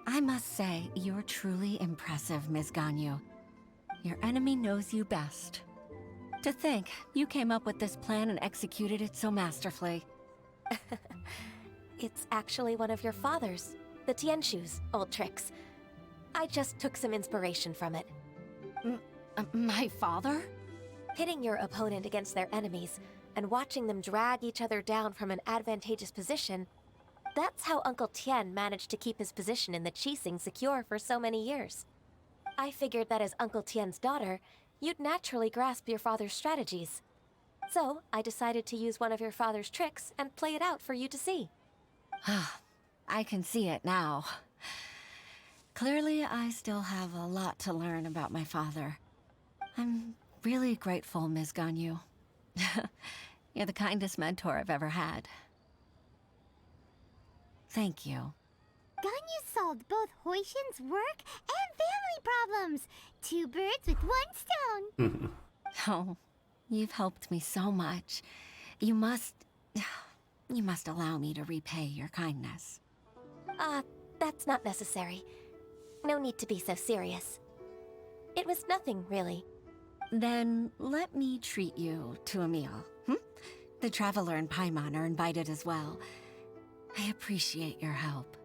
I must say, you're truly impressive, Ms. Ganyu. Your enemy knows you best. To think, you came up with this plan and executed it so masterfully. It's actually one of your father's, the Tianshu's, old tricks. I just took some inspiration from it. My father? Pitting your opponent against their enemies and watching them drag each other down from an advantageous position, that's how Uncle Tian managed to keep his position in the Qixing secure for so many years. I figured that as Uncle Tian's daughter, you'd naturally grasp your father's strategies. So, I decided to use one of your father's tricks and play it out for you to see. I can see it now. Clearly, I still have a lot to learn about my father. I'm really grateful, Ms. Ganyu. You're the kindest mentor I've ever had. Thank you. Ganyu solved both Huixin's work and family problems. 2 birds with 1 stone. Oh, you've helped me so much. You must allow me to repay your kindness. That's not necessary. No need to be so serious. It was nothing, really. Then let me treat you to a meal. The Traveler and Paimon are invited as well. I appreciate your help.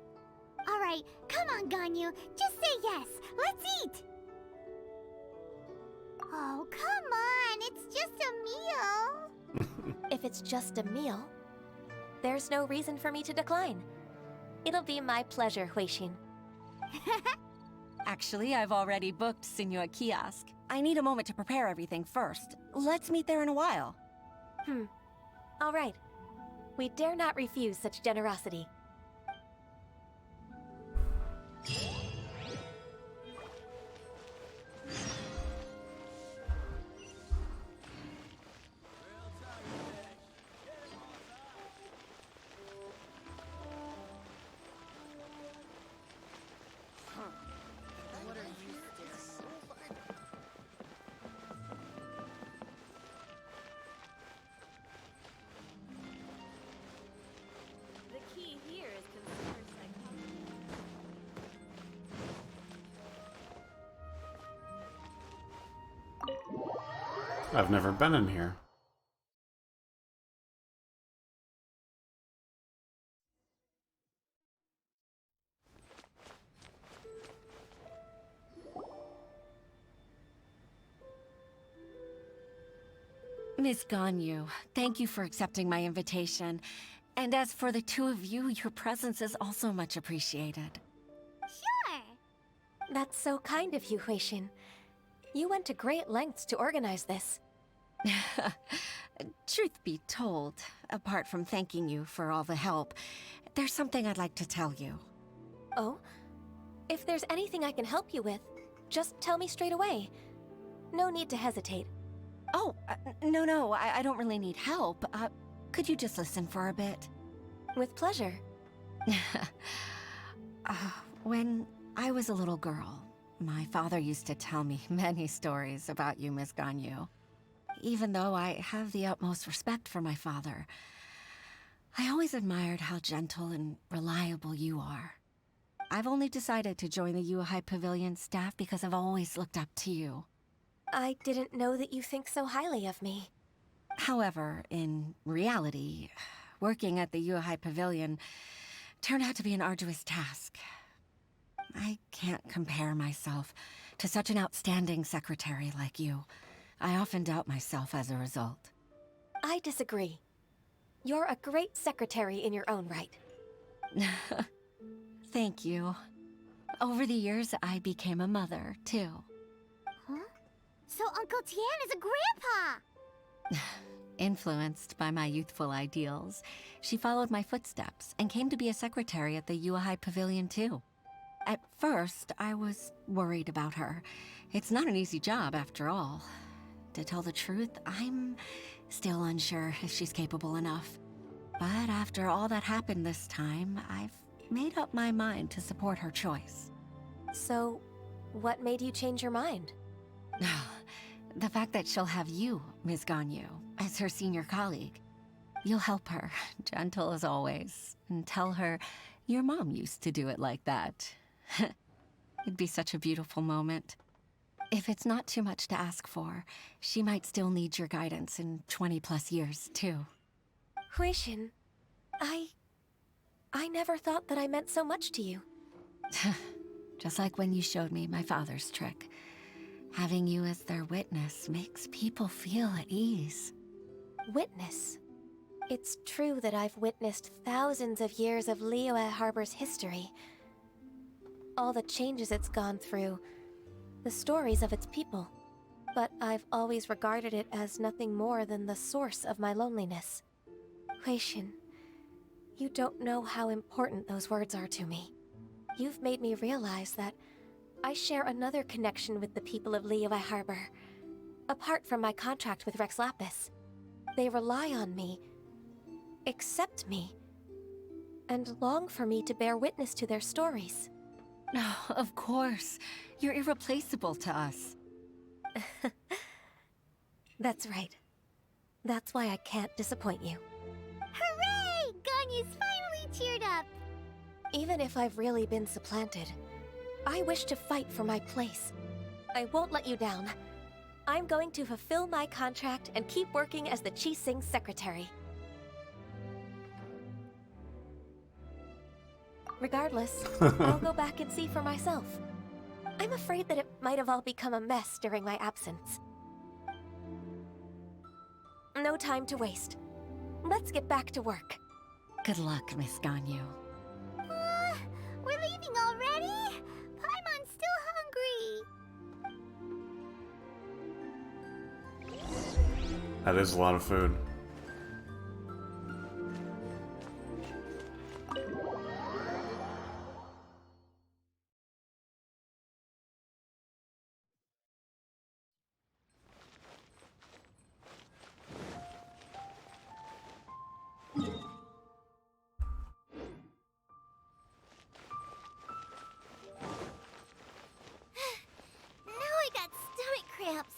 All right, come on, Ganyu. Just say yes. Let's eat. Oh, come on. It's just a meal. If it's just a meal, there's no reason for me to decline. It'll be my pleasure, Huixin. Actually, I've already booked Senua Kiosk. I need a moment to prepare everything first. Let's meet there in a while. All right. We dare not refuse such generosity. I've never been in here. Miss Ganyu, thank you for accepting my invitation. And as for the two of you, your presence is also much appreciated. Sure. That's so kind of you, Huixin. You went to great lengths to organize this. Truth be told, apart from thanking you for all the help, there's something I'd like to tell you. Oh? If there's anything I can help you with, just tell me straight away. No need to hesitate. Oh, no, I don't really need help. Could you just listen for a bit? With pleasure. When I was a little girl, my father used to tell me many stories about you, Miss Ganyu. Even though I have the utmost respect for my father, I always admired how gentle and reliable you are. I've only decided to join the Yuehai Pavilion staff because I've always looked up to you. I didn't know that you think so highly of me. However, in reality, working at the Yuehai Pavilion turned out to be an arduous task. I can't compare myself to such an outstanding secretary like you. I often doubt myself as a result. I disagree. You're a great secretary in your own right. Thank you. Over the years, I became a mother, too. Huh? So Uncle Tian is a grandpa! Influenced by my youthful ideals, she followed my footsteps and came to be a secretary at the Yuehai Pavilion, too. At first, I was worried about her. It's not an easy job, after all. To tell the truth, I'm still unsure if she's capable enough. But after all that happened this time, I've made up my mind to support her choice. So, what made you change your mind? The fact that she'll have you, Ms. Ganyu, as her senior colleague. You'll help her, gentle as always, and tell her your mom used to do it like that. It'd be such a beautiful moment. If it's not too much to ask for, she might still need your guidance in 20+ years, too. Huixin, I never thought that I meant so much to you. Just like when you showed me my father's trick. Having you as their witness makes people feel at ease. Witness? It's true that I've witnessed thousands of years of Liyue Harbor's history. All the changes it's gone through, the stories of its people. But I've always regarded it as nothing more than the source of my loneliness. Huixin, you don't know how important those words are to me. You've made me realize that I share another connection with the people of Liyue Harbor. Apart from my contract with Rex Lapis, they rely on me, accept me, and long for me to bear witness to their stories. No, of course. You're irreplaceable to us. That's right. That's why I can't disappoint you. Hooray! Ganyu's finally cheered up! Even if I've really been supplanted, I wish to fight for my place. I won't let you down. I'm going to fulfill my contract and keep working as the Qixing secretary. Regardless, I'll go back and see for myself. I'm afraid that it might have all become a mess during my absence. No time to waste. Let's get back to work. Good luck, Miss Ganyu. We're leaving already? Paimon's still That is a lot of food. I got stomach cramps.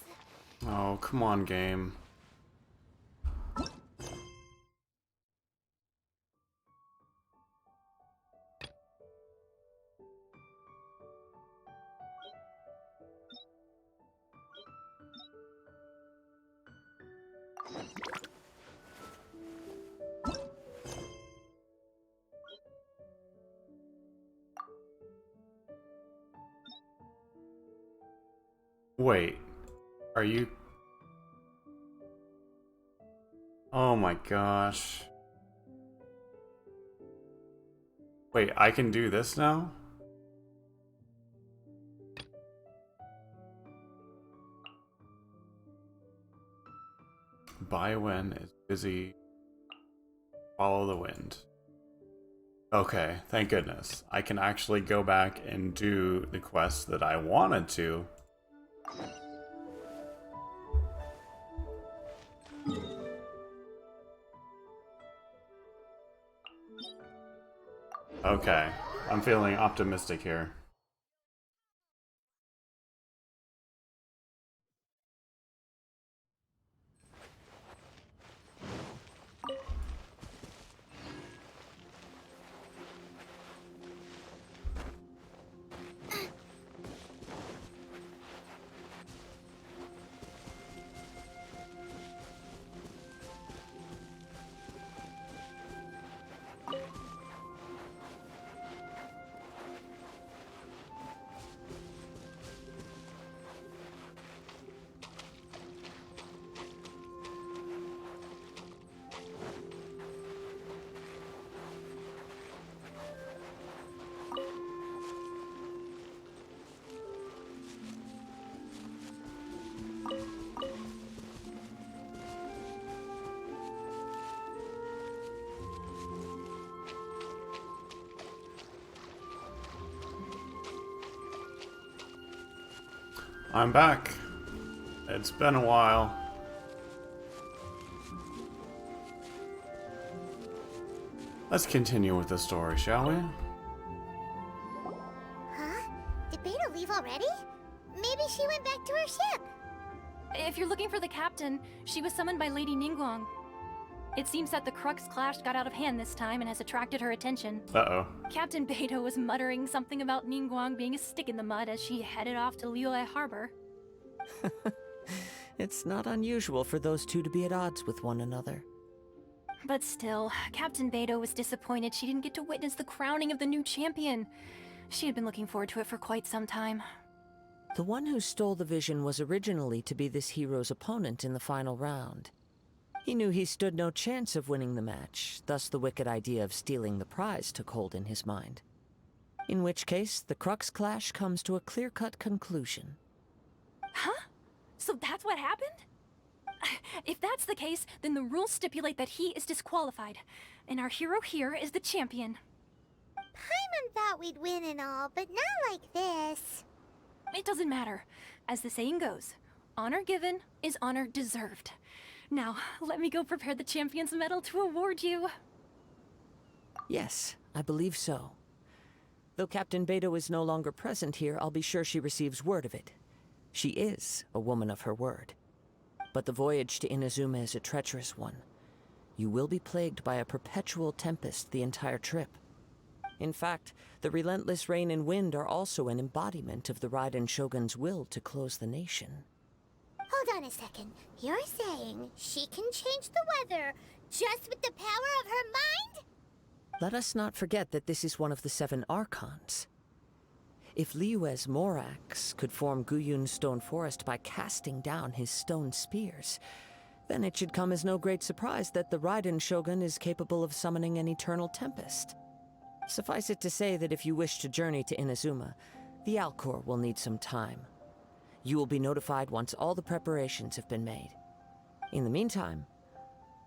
Oh, come on, game. Wait, are you... Oh my gosh. Wait, I can do this now? Baiwen is busy. Follow the wind. Okay, thank goodness. I can actually go back and do the quest that I wanted to. Okay, I'm feeling optimistic here. I'm back. It's been a while. Let's continue with the story, shall we? Huh? Did Beidou leave already? Maybe she went back to her ship. If you're looking for the captain, she was summoned by Lady Ningguang. It seems that the Crux clash got out of hand this time and has attracted her attention. Uh-oh. Captain Beidou was muttering something about Ningguang being a stick in the mud as she headed off to Liyue Harbor. It's not unusual for those two to be at odds with one another. But still, Captain Beidou was disappointed she didn't get to witness the crowning of the new champion. She had been looking forward to it for quite some time. The one who stole the vision was originally to be this hero's opponent in the final round. He knew he stood no chance of winning the match, thus the wicked idea of stealing the prize took hold in his mind. In which case, the Crux clash comes to a clear-cut conclusion. Huh? So that's what happened? If that's the case, then the rules stipulate that he is disqualified, and our hero here is the champion. Paimon thought we'd win and all, but not like this. It doesn't matter. As the saying goes, honor given is honor deserved. Now, let me go prepare the champion's medal to award you. Yes, I believe so. Though Captain Beidou is no longer present here, I'll be sure she receives word of it. She is a woman of her word. But the voyage to Inazuma is a treacherous one. You will be plagued by a perpetual tempest the entire trip. In fact, the relentless rain and wind are also an embodiment of the Raiden Shogun's will to close the nation. Hold on a second. You're saying she can change the weather just with the power of her mind? Let us not forget that this is one of the 7 Archons. If Liyue's Morax could form Guyun's stone forest by casting down his stone spears, then it should come as no great surprise that the Raiden Shogun is capable of summoning an eternal tempest. Suffice it to say that if you wish to journey to Inazuma, the Alcor will need some time. You will be notified once all the preparations have been made. In the meantime,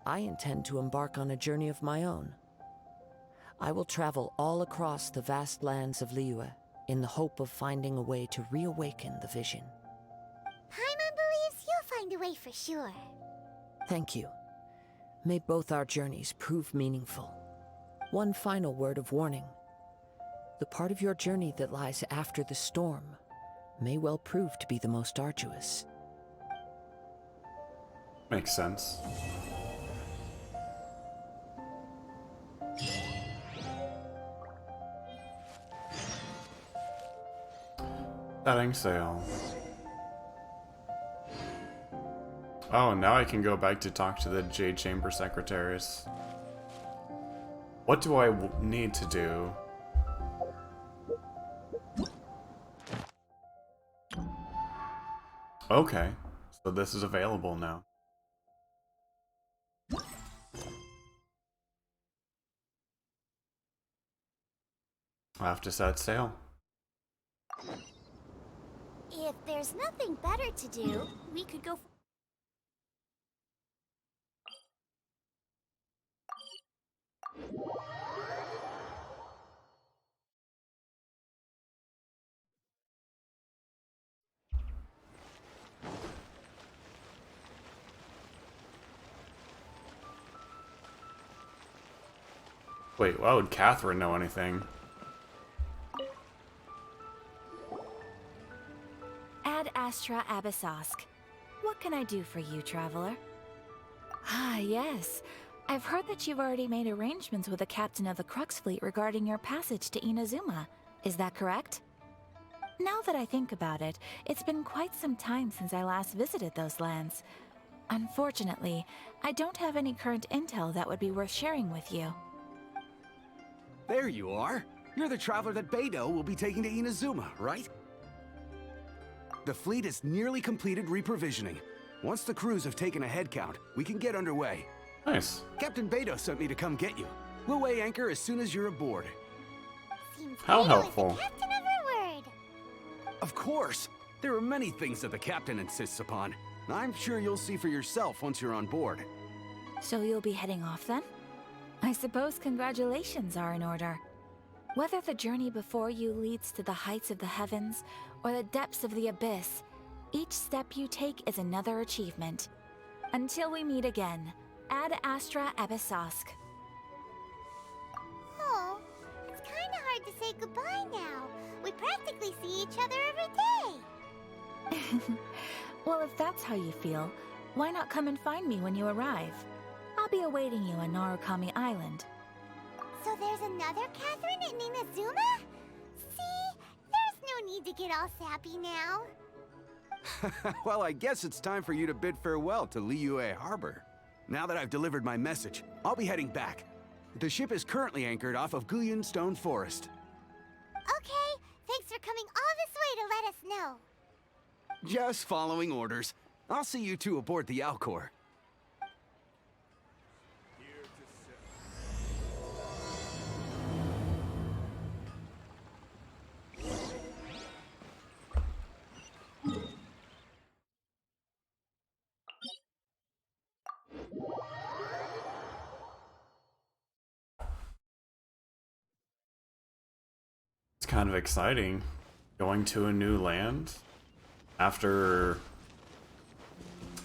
I intend to embark on a journey of my own. I will travel all across the vast lands of Liyue in the hope of finding a way to reawaken the vision. Paimon believes you'll find a way for sure. Thank you. May both our journeys prove meaningful. One final word of warning. The part of your journey that lies after the storm may well prove to be the most arduous. Makes sense. Setting sail. Oh, now I can go back to talk to the Jade Chamber secretaries. What do I need to do? Okay, so this is available now. I'll have to set sail. If there's nothing better to do, we could go. Wait, why would Catherine know anything? Ad Astra Abyssosk. What can I do for you, traveler? Ah, yes. I've heard that you've already made arrangements with the captain of the Crux Fleet regarding your passage to Inazuma. Is that correct? Now that I think about it, it's been quite some time since I last visited those lands. Unfortunately, I don't have any current intel that would be worth sharing with you. There you are. You're the traveler that Beidou will be taking to Inazuma, right? The fleet is nearly completed reprovisioning. Once the crews have taken a head count, we can get underway. Nice. Captain Beidou sent me to come get you. We'll weigh anchor as soon as you're aboard. Seems How Beidou helpful. is the captain of her word. Of course. There are many things that the captain insists upon. I'm sure you'll see for yourself once you're on board. So you'll be heading off then? I suppose congratulations are in order. Whether the journey before you leads to the heights of the heavens or the depths of the abyss, each step you take is another achievement. Until we meet again, Ad Astra Abyssosk. Oh, it's kinda hard to say goodbye now. We practically see each other every day. Well, if that's how you feel, why not come and find me when you arrive? I'll be awaiting you on Narukami Island. So there's another Catherine in Inazuma? See? There's no need to get all sappy now. Well, I guess it's time for you to bid farewell to Liyue Harbor. Now that I've delivered my message, I'll be heading back. The ship is currently anchored off of Guyan Stone Forest. Okay, thanks for coming all this way to let us know. Just following orders. I'll see you two aboard the Alcor. It's kind of exciting going to a new land after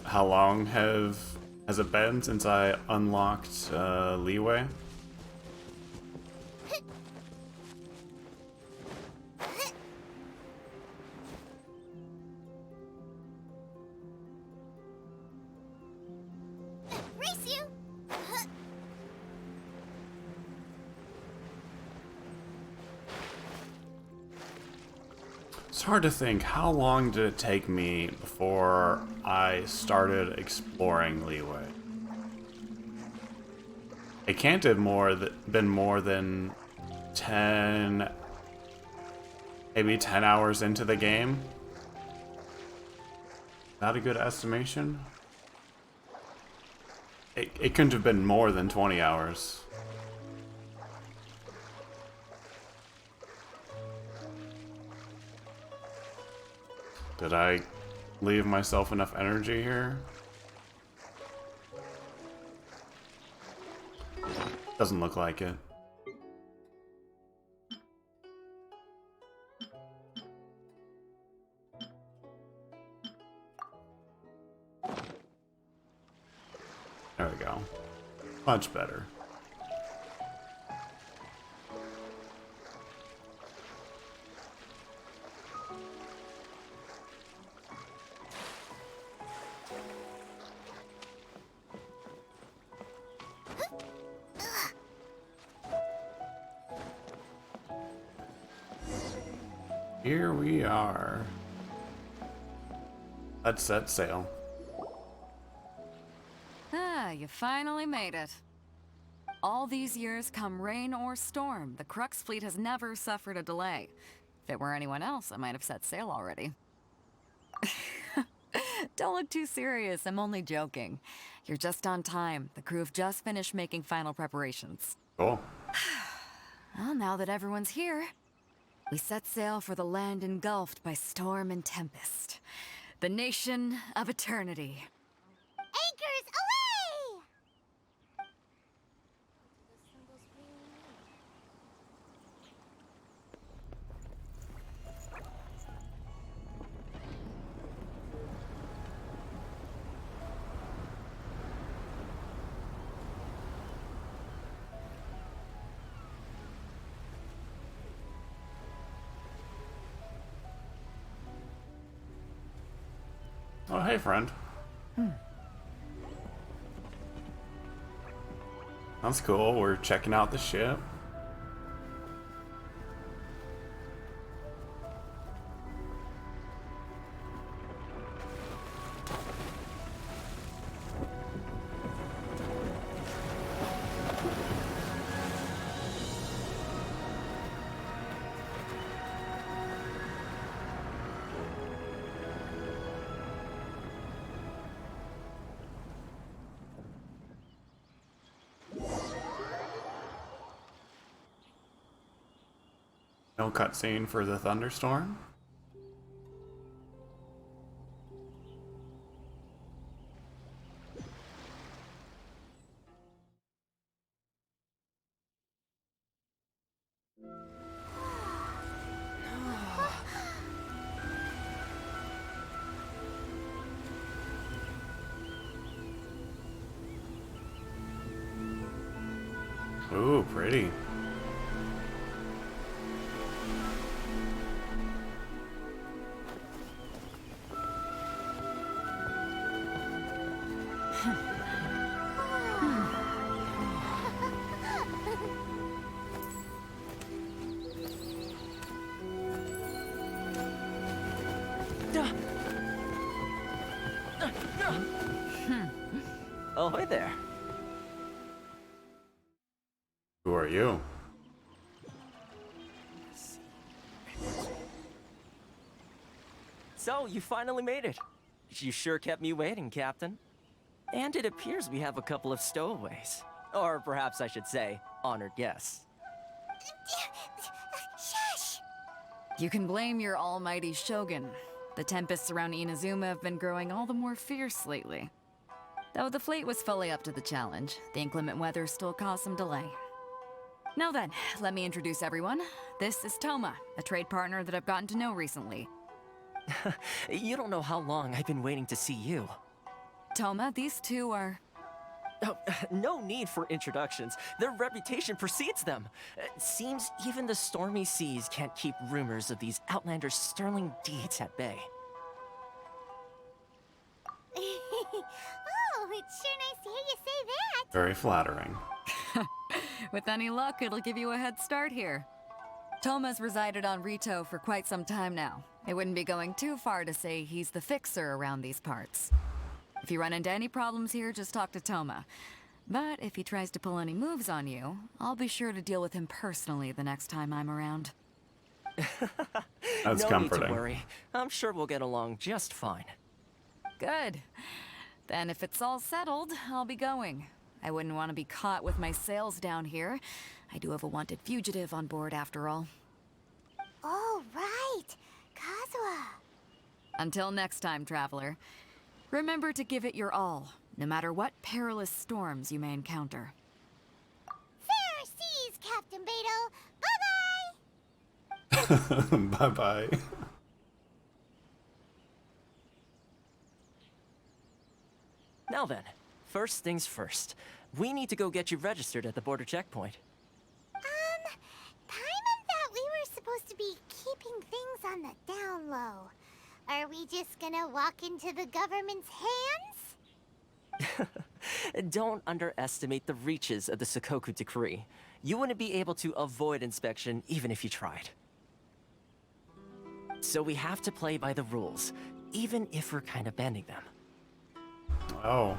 how long has it been since I unlocked Liyue? Race you! It's hard to think, how long did it take me before I started exploring Liyue? It can't have been more than 10, maybe 10 hours into the game. Not a good estimation? It couldn't have been more than 20 hours. Did I leave myself enough energy here? Doesn't look like it. There we go. Much better. Here we are. Let's set sail. Ah, you finally made it. All these years, come rain or storm, the Crux fleet has never suffered a delay. If it were anyone else, I might have set sail already. Don't look too serious, I'm only joking. You're just on time. The crew have just finished making final preparations. Cool. Well, now that everyone's here, we set sail for the land engulfed by storm and tempest. The nation of eternity. Anchors away! Oh, hey, friend. That's cool. We're checking out the ship. No cutscene for the thunderstorm? Ooh, pretty. Ahoy there. Who are you? So, you finally made it. You sure kept me waiting, Captain. And it appears we have a couple of stowaways. Or perhaps I should say, honored guests. Shush! You can blame your almighty Shogun. The tempests around Inazuma have been growing all the more fierce lately. Though the fleet was fully up to the challenge, the inclement weather still caused some delay. Now then, let me introduce everyone. This is Toma, a trade partner that I've gotten to know recently. You don't know how long I've been waiting to see you. Toma, these two are... Oh, no need for introductions. Their reputation precedes them. Seems even the stormy seas can't keep rumors of these outlanders' sterling deeds at bay. Oh, it's sure nice to hear you say that. Very flattering. With any luck, it'll give you a head start here. Toma's resided on Rito for quite some time now. It wouldn't be going too far to say he's the fixer around these parts. If you run into any problems here, just talk to Toma. But if he tries to pull any moves on you, I'll be sure to deal with him personally the next time I'm around. That's no comforting. need to worry. I'm sure we'll get along just fine. Good. Then if it's all settled, I'll be going. I wouldn't want to be caught with my sails down here. I do have a wanted fugitive on board after all. Oh, right. Kazuha. Until next time, traveler. Remember to give it your all, no matter what perilous storms you may encounter. Say Captain Beidou. Bye-bye! Bye-bye. Now then, first things first. We need to go get you registered at the border checkpoint. Paimon thought we were supposed to be keeping things on the down low. Are we just gonna walk into the government's hands? Don't underestimate the reaches of the Sakoku Decree. You wouldn't be able to avoid inspection even if you tried. So we have to play by the rules, even if we're kind of bending them. Oh.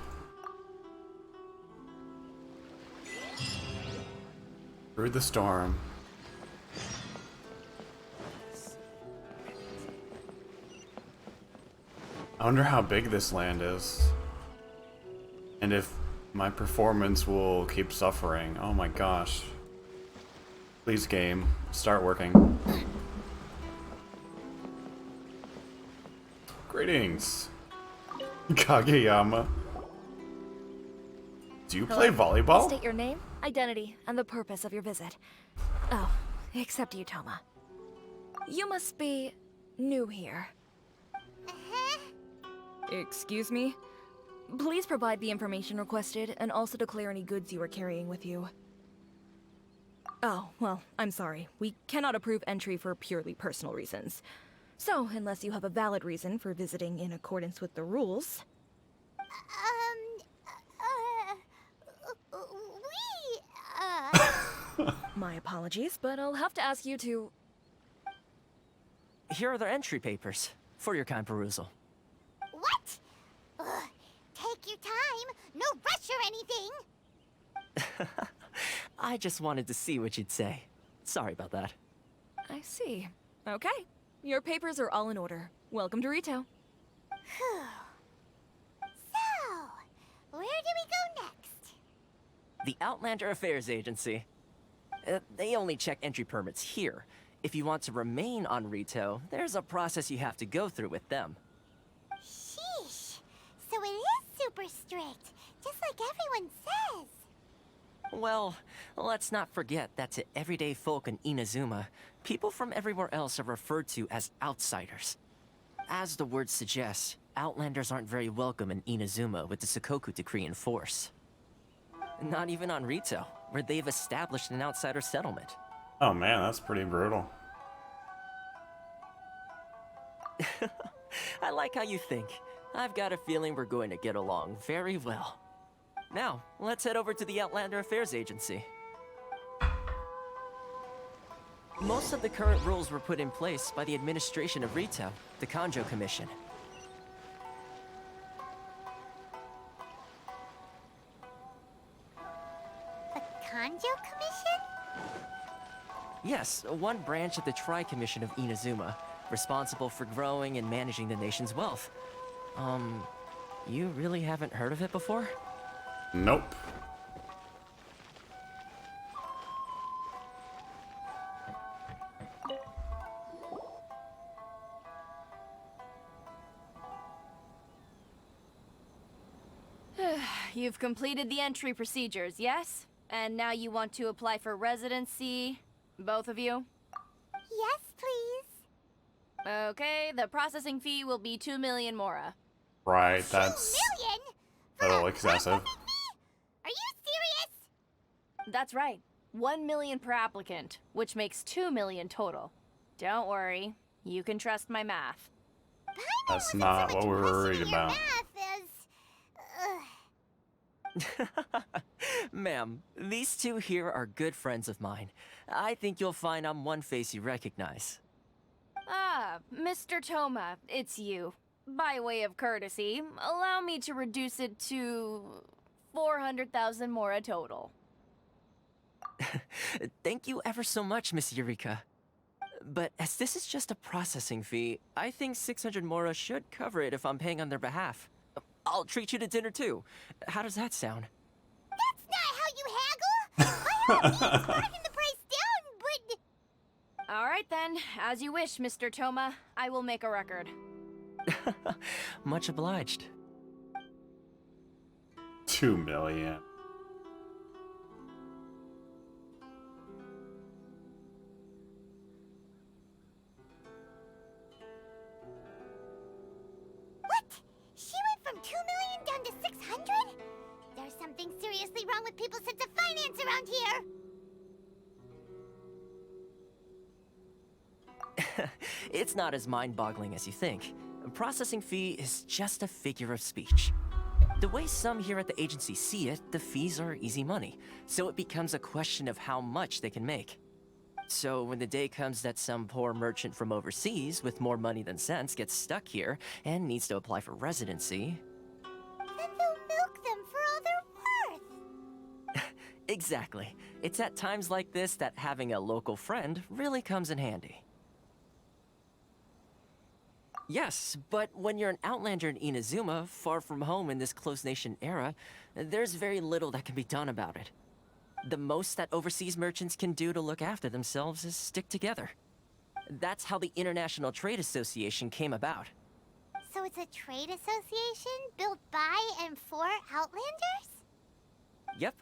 Through the storm. I wonder how big this land is. And if my performance will keep suffering. Oh my gosh. Please, game, start working. Greetings, Kageyama. Do you play volleyball? State your name, identity, and the purpose of your visit. Oh, except you, Toma. You must be new here. Excuse me? Please provide the information requested and also declare any goods you are carrying with you. Oh, well, I'm sorry. We cannot approve entry for purely personal reasons. So, unless you have a valid reason for visiting in accordance with the rules... My apologies, but I'll have to ask you to... Here are the entry papers, for your kind perusal. What? Take your time. No rush or anything. I just wanted to see what you'd say. Sorry about that. I see. Okay. Your papers are all in order. Welcome to Rito. So, where do we go next? The Outlander Affairs Agency. They only check entry permits here. If you want to remain on Rito, there's a process you have to go through with them. Sheesh. So it is super strict, just like everyone says. Well, let's not forget that to everyday folk in Inazuma, people from everywhere else are referred to as outsiders. As the word suggests, Outlanders aren't very welcome in Inazuma with the Sakoku Decree in force. Not even on Rito, where they've established an outsider settlement. Oh man, that's pretty brutal. I like how you think. I've got a feeling we're going to get along very well. Now, let's head over to the Outlander Affairs Agency. Most of the current rules were put in place by the administration of Rito, the Kanjo Commission. The Kanjo Commission? Yes, one branch of the Tri-Commission of Inazuma, responsible for growing and managing the nation's wealth. You really haven't heard of it before? Nope. You've completed the entry procedures, yes? And now you want to apply for residency? Both of you? Yes, please. Okay, the processing fee will be 2 million mora. Right, that's 2 million? a little excessive. Are you serious? That's right. 1 million per applicant, which makes 2 million total. Don't worry, you can trust my math. That's not what we were worried about. Ma'am, these two here are good friends of mine. I think you'll find I'm one face you recognize. Ah, Mr. Toma, it's you. By way of courtesy, allow me to reduce it to 400,000 mora total. Thank you ever so much, Miss Eureka. But as this is just a processing fee, I think 600 mora should cover it if I'm paying on their behalf. I'll treat you to dinner too. How does that sound? That's not how you haggle! By all means, bargain the price down, but... Alright then, as you wish, Mr. Toma. I will make a record. Much obliged. 2 million. people's sense of finance around here! It's not as mind-boggling as you think. A processing fee is just a figure of speech. The way some here at the agency see it, the fees are easy money, so it becomes a question of how much they can make. So when the day comes that some poor merchant from overseas with more money than sense gets stuck here and needs to apply for residency... Then they'll milk them for all they're worth! Exactly. It's at times like this that having a local friend really comes in handy. Yes, but when you're an outlander in Inazuma, far from home in this closed nation era, there's very little that can be done about it. The most that overseas merchants can do to look after themselves is stick together. That's how the International Trade Association came about. So it's a trade association built by and for Outlanders? Yep.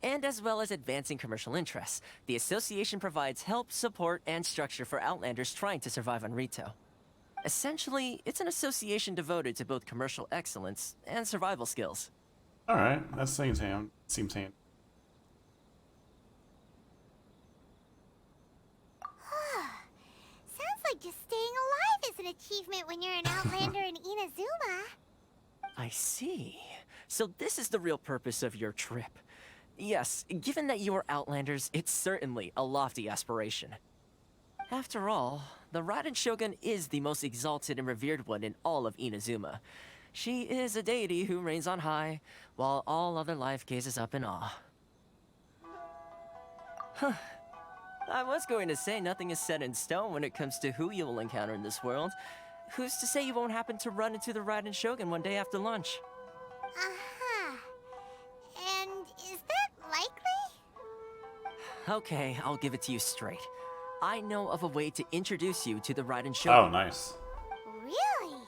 And as well as advancing commercial interests, the association provides help, support, and structure for Outlanders trying to survive on Rito. Essentially, it's an association devoted to both commercial excellence and survival skills. Alright, that seems hand. Sounds like just staying alive is an achievement when you're an Outlander in Inazuma. I see. So this is the real purpose of your trip. Yes, given that you are Outlanders, it's certainly a lofty aspiration. After all, the Raiden Shogun is the most exalted and revered one in all of Inazuma. She is a deity who reigns on high, while all other life gazes up in awe. Huh. I was going to say nothing is set in stone when it comes to who you will encounter in this world. Who's to say you won't happen to run into the Raiden Shogun one day after lunch? Uh-huh. And is that likely? Okay, I'll give it to you straight. I know of a way to introduce you to the Raiden Shogun. Oh, nice. Really?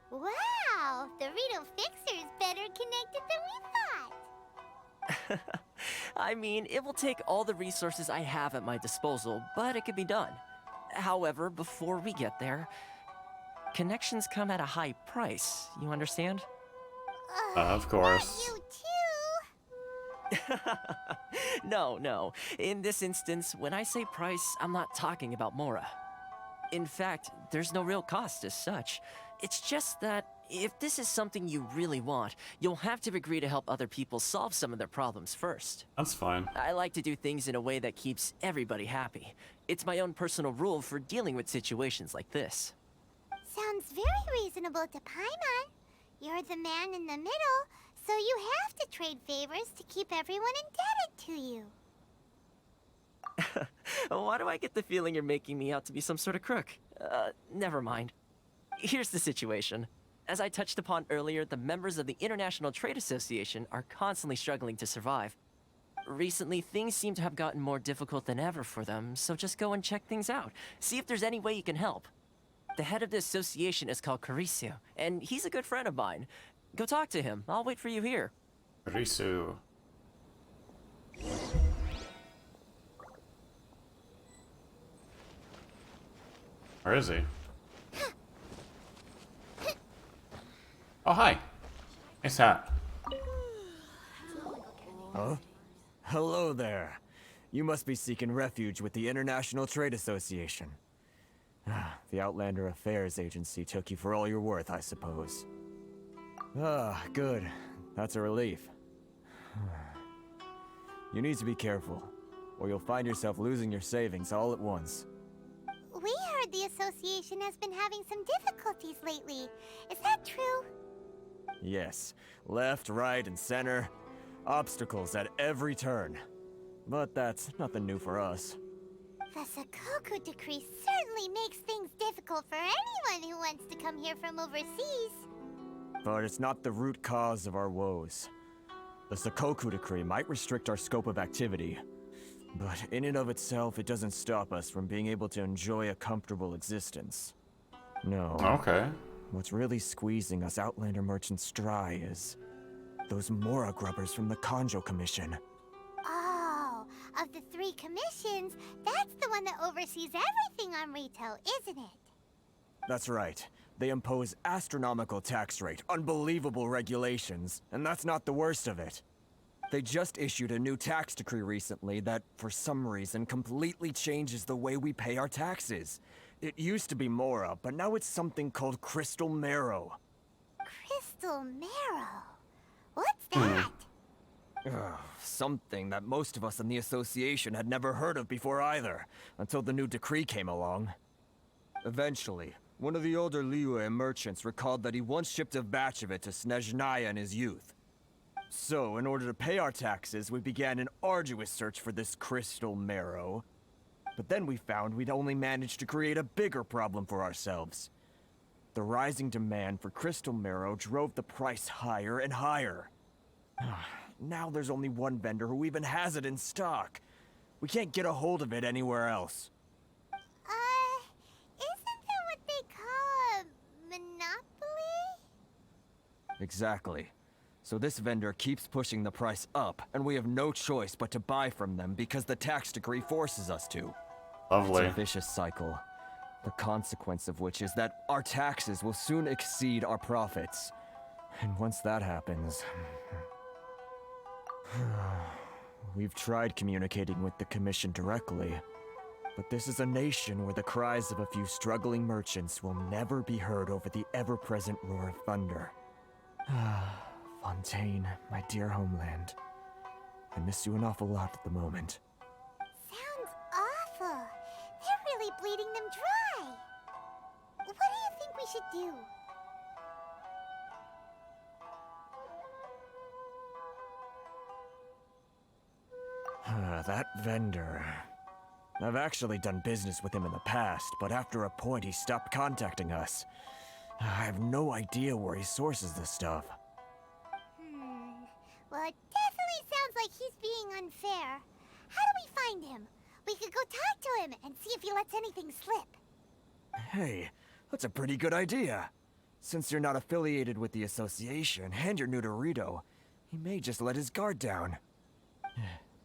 Wow! The Rito Fixer is better connected than we thought! I mean, it will take all the resources I have at my disposal, but it could be done. However, before we get there, connections come at a high price, you understand? Of course. You too! No. In this instance, when I say price, I'm not talking about Mora. In fact, there's no real cost as such. It's just that if this is something you really want, you'll have to agree to help other people solve some of their problems first. That's fine. I like to do things in a way that keeps everybody happy. It's my own personal rule for dealing with situations like this. Sounds very reasonable to Paimon. You're the man in the middle, so you have to trade favors to keep everyone indebted to you. Why do I get the feeling you're making me out to be some sort of crook? Never mind. Here's the situation. As I touched upon earlier, the members of the International Trade Association are constantly struggling to survive. Recently, things seem to have gotten more difficult than ever for them, so just go and check things out. See if there's any way you can help. The head of the association is called Karisu, and he's a good friend of mine. Go talk to him. I'll wait for you here. Karisu. Where is he? Oh, hi. Nice hat. Huh? Hello there. You must be seeking refuge with the International Trade Association. The Outlander Affairs Agency took you for all you're worth, I suppose. Good. That's a relief. You need to be careful, or you'll find yourself losing your savings all at once. We heard the association has been having some difficulties lately. Is that true? Yes. Left, right, and center. Obstacles at every turn. But that's nothing new for us. The Sakoku Decree certainly makes things difficult for anyone who wants to come here from overseas. But it's not the root cause of our woes. The Sakoku Decree might restrict our scope of activity, but in and of itself, it doesn't stop us from being able to enjoy a comfortable existence. No. Okay. What's really squeezing us Outlander merchants dry is those Mora grubbers from the Kanjo Commission. Oh, of the 3 commissions, that's the one that oversees everything on Rito, isn't it? That's right. They impose astronomical tax rate, unbelievable regulations, and that's not the worst of it. They just issued a new tax decree recently that, for some reason, completely changes the way we pay our taxes. It used to be Mora, but now it's something called Crystal Marrow. Crystal Marrow? What's that? Something that most of us in the association had never heard of before either, until the new decree came along. Eventually, one of the older Liyue merchants recalled that he once shipped a batch of it to Snezhnaya in his youth. So, in order to pay our taxes, we began an arduous search for this Crystal Marrow. But then we found we'd only managed to create a bigger problem for ourselves. The rising demand for Crystal Marrow drove the price higher and higher. Now there's only one vendor who even has it in stock. We can't get a hold of it anywhere else. Isn't that what they call a monopoly? Exactly. So this vendor keeps pushing the price up, and we have no choice but to buy from them because the tax decree forces us to. Lovely. It's a vicious cycle. The consequence of which is that our taxes will soon exceed our profits. And once that happens... We've tried communicating with the Commission directly, but this is a nation where the cries of a few struggling merchants will never be heard over the ever-present roar of thunder. Fontaine, my dear homeland. I miss you an awful lot at the moment. Sounds awful. They're really bleeding them dry. What do you think we should do? That vendor... I've actually done business with him in the past, but after a point he stopped contacting us. I have no idea where he sources this stuff. Well, it definitely sounds like he's being unfair. How do we find him? We could go talk to him and see if he lets anything slip. Hey, that's a pretty good idea. Since you're not affiliated with the association, and you're new to Rito, he may just let his guard down.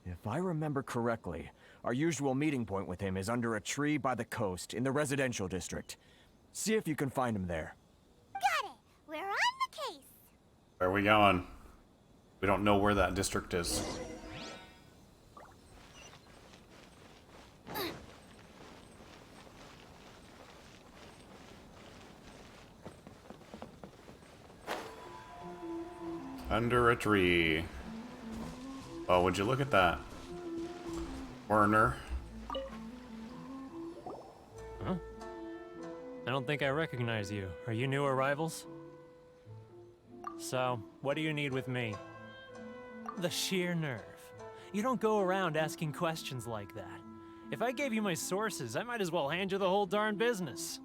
If I remember correctly, our usual meeting point with him is under a tree by the coast in the residential district. See if you can find him there. Got it! We're on the case! Where are we going? We don't know where that district is. Under a tree. Oh, would you look at that? Werner. Huh? I don't think I recognize you. Are you new arrivals? So, what do you need with me? The sheer nerve. You don't go around asking questions like that. If I gave you my sources, I might as well hand you the whole darn business.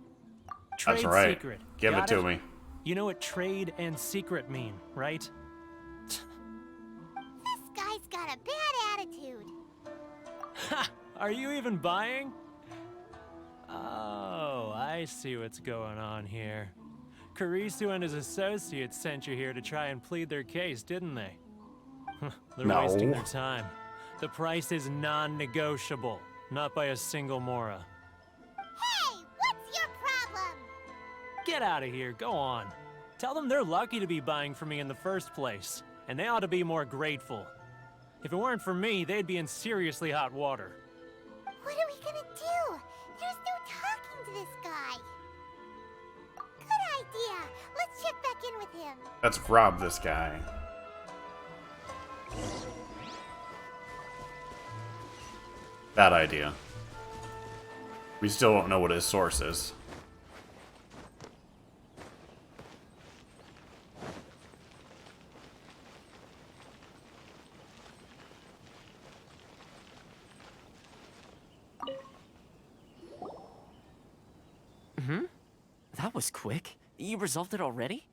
Trade That's right. secret. Give Got it to me. You know what trade and secret mean, right? This guy's got a bad attitude. Ha! Are you even buying? Oh, I see what's going on here. Karisu and his associates sent you here to try and plead their case, didn't they? They're wasting their time. The price is non-negotiable, not by a single Mora. Hey, what's your problem? Get out of here, go on. Tell them they're lucky to be buying from me in the first place, and they ought to be more grateful. If it weren't for me, they'd be in seriously hot water. What are we gonna do? There's no talking to this guy. Good idea. Let's check back in with him. Let's rob this guy. Bad idea. We still don't know what his source is. That was quick. You resolved it already?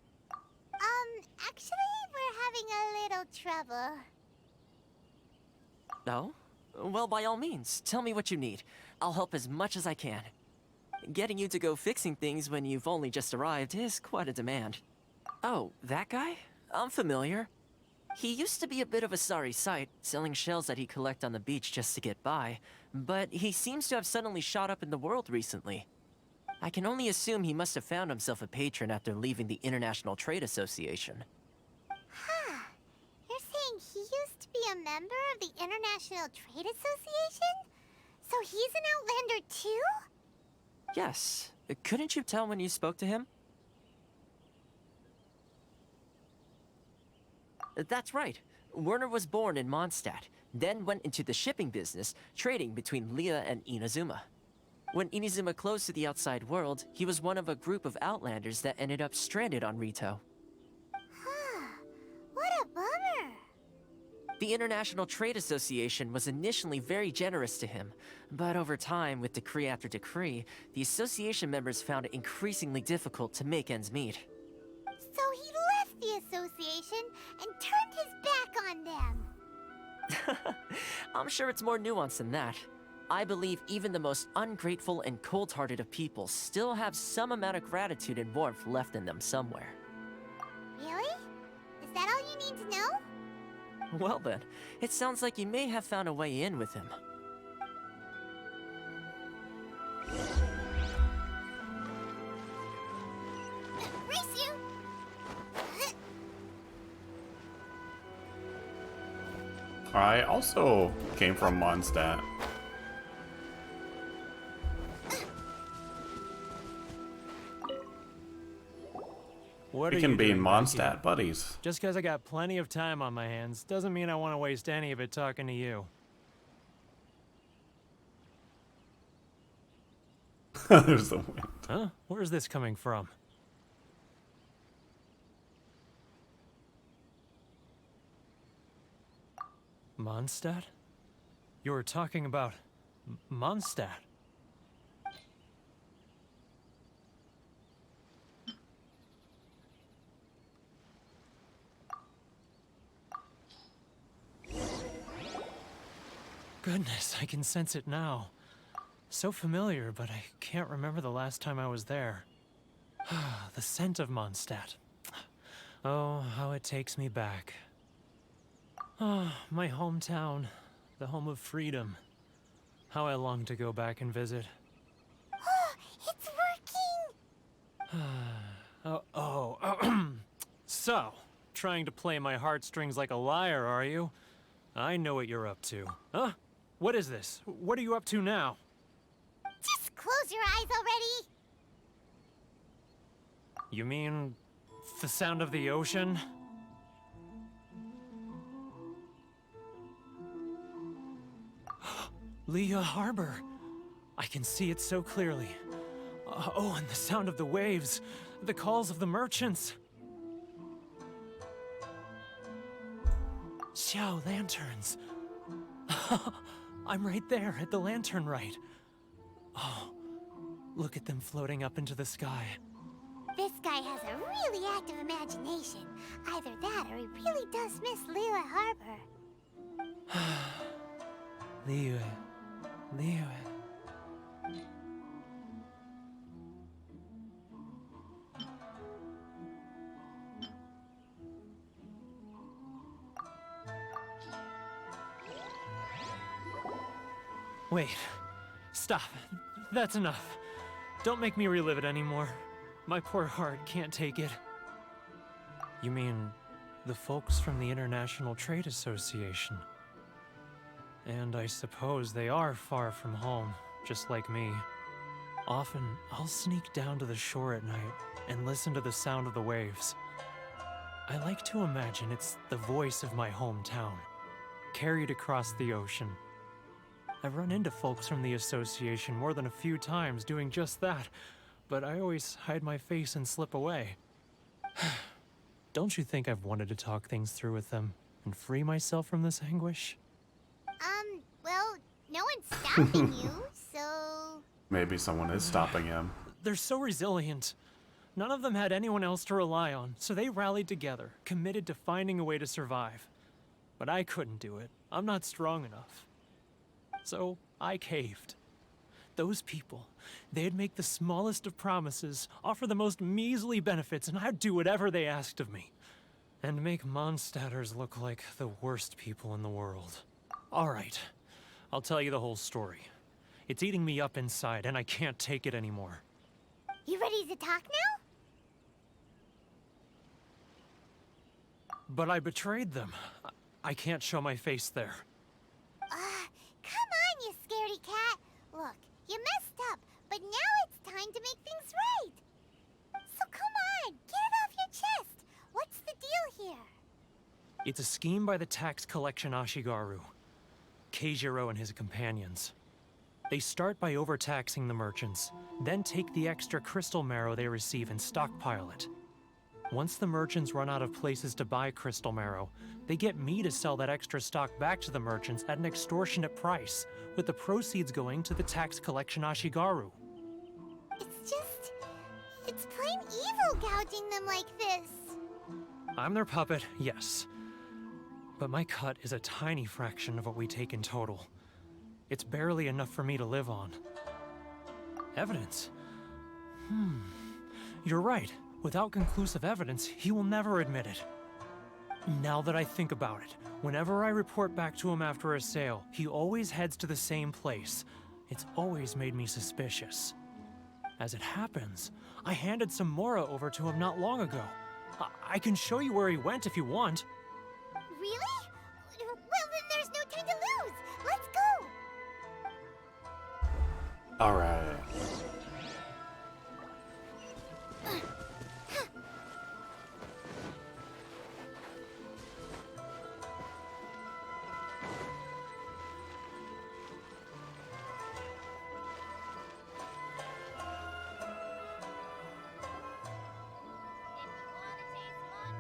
Actually, we're having a little trouble. No? Well, by all means, tell me what you need. I'll help as much as I can. Getting you to go fixing things when you've only just arrived is quite a demand. Oh, that guy? I'm familiar. He used to be a bit of a sorry sight, selling shells that he collect on the beach just to get by, but he seems to have suddenly shot up in the world recently. I can only assume he must have found himself a patron after leaving the International Trade Association. Huh. You're saying he used to be a member of the International Trade Association? So he's an Outlander too? Yes. Couldn't you tell when you spoke to him? That's right. Werner was born in Mondstadt, then went into the shipping business, trading between Leah and Inazuma. When Inazuma closed to the outside world, he was one of a group of Outlanders that ended up stranded on Rito. What a bummer! The International Trade Association was initially very generous to him, but over time, with decree after decree, the association members found it increasingly difficult to make ends meet. So he left the association and turned his back on them. I'm sure it's more nuanced than that. I believe even the most ungrateful and cold-hearted of people still have some amount of gratitude and warmth left in them somewhere. Really? Is that all you need to know? Well then, it sounds like you may have found a way in with him. Race you! I also came from Mondstadt. What We are can you be doing back Mondstadt here? buddies. Just because I got plenty of time on my hands doesn't mean I want to waste any of it talking to you. There's the wind. Huh? Where's this coming from? Mondstadt? You were talking about Mondstadt. Goodness, I can sense it now. So familiar, but I can't remember the last time I was there. The scent of Mondstadt. Oh, how it takes me back. Oh, my hometown, the home of freedom. How I long to go back and visit. It's working! So, trying to play my heartstrings like a liar, are you? I know what you're up to. Huh? What is this? What are you up to now? Just close your eyes already! You mean the sound of the ocean? Leah Harbor. I can see it so clearly. Oh, and the sound of the waves. The calls of the merchants. Xiao lanterns. I'm right there at the lantern right. Oh, look at them floating up into the sky. This guy has a really active imagination. Either that or he really does miss Liyue Harbor. Liyue. Liyue. Wait. Stop. That's enough. Don't make me relive it anymore. My poor heart can't take it. You mean the folks from the International Trade Association? And I suppose they are far from home, just like me. Often, I'll sneak down to the shore at night and listen to the sound of the waves. I like to imagine it's the voice of my hometown, carried across the ocean. I've run into folks from the association more than a few times doing just that, but I always hide my face and slip away. Don't you think I've wanted to talk things through with them and free myself from this anguish? Well, no one's stopping you, so... Maybe someone is stopping him. They're so resilient. None of them had anyone else to rely on, so they rallied together, committed to finding a way to survive. But I couldn't do it. I'm not strong enough. So I caved. Those people, they'd make the smallest of promises, offer the most measly benefits, and I'd do whatever they asked of me. And make Mondstadters look like the worst people in the world. All right, I'll tell you the whole story. It's eating me up inside, and I can't take it anymore. You ready to talk now? But I betrayed them. I can't show my face there. Come on, you scaredy cat. Look, you messed up, but now it's time to make things right. So come on, get it off your chest. What's the deal here? It's a scheme by the tax collection Ashigaru, Keijiro and his companions. They start by overtaxing the merchants, then take the extra crystal marrow they receive and stockpile it. Once the merchants run out of places to buy crystal marrow, they get me to sell that extra stock back to the merchants at an extortionate price, with the proceeds going to the tax collection Ashigaru. It's plain evil gouging them like this. I'm their puppet, yes. But my cut is a tiny fraction of what we take in total. It's barely enough for me to live on. Evidence? You're right. Without conclusive evidence, he will never admit it. Now that I think about it, whenever I report back to him after a sale, he always heads to the same place. It's always made me suspicious. As it happens, I handed some Mora over to him not long ago. I can show you where he went if you want. Really? Well, then there's no time to lose. Let's go. Alright.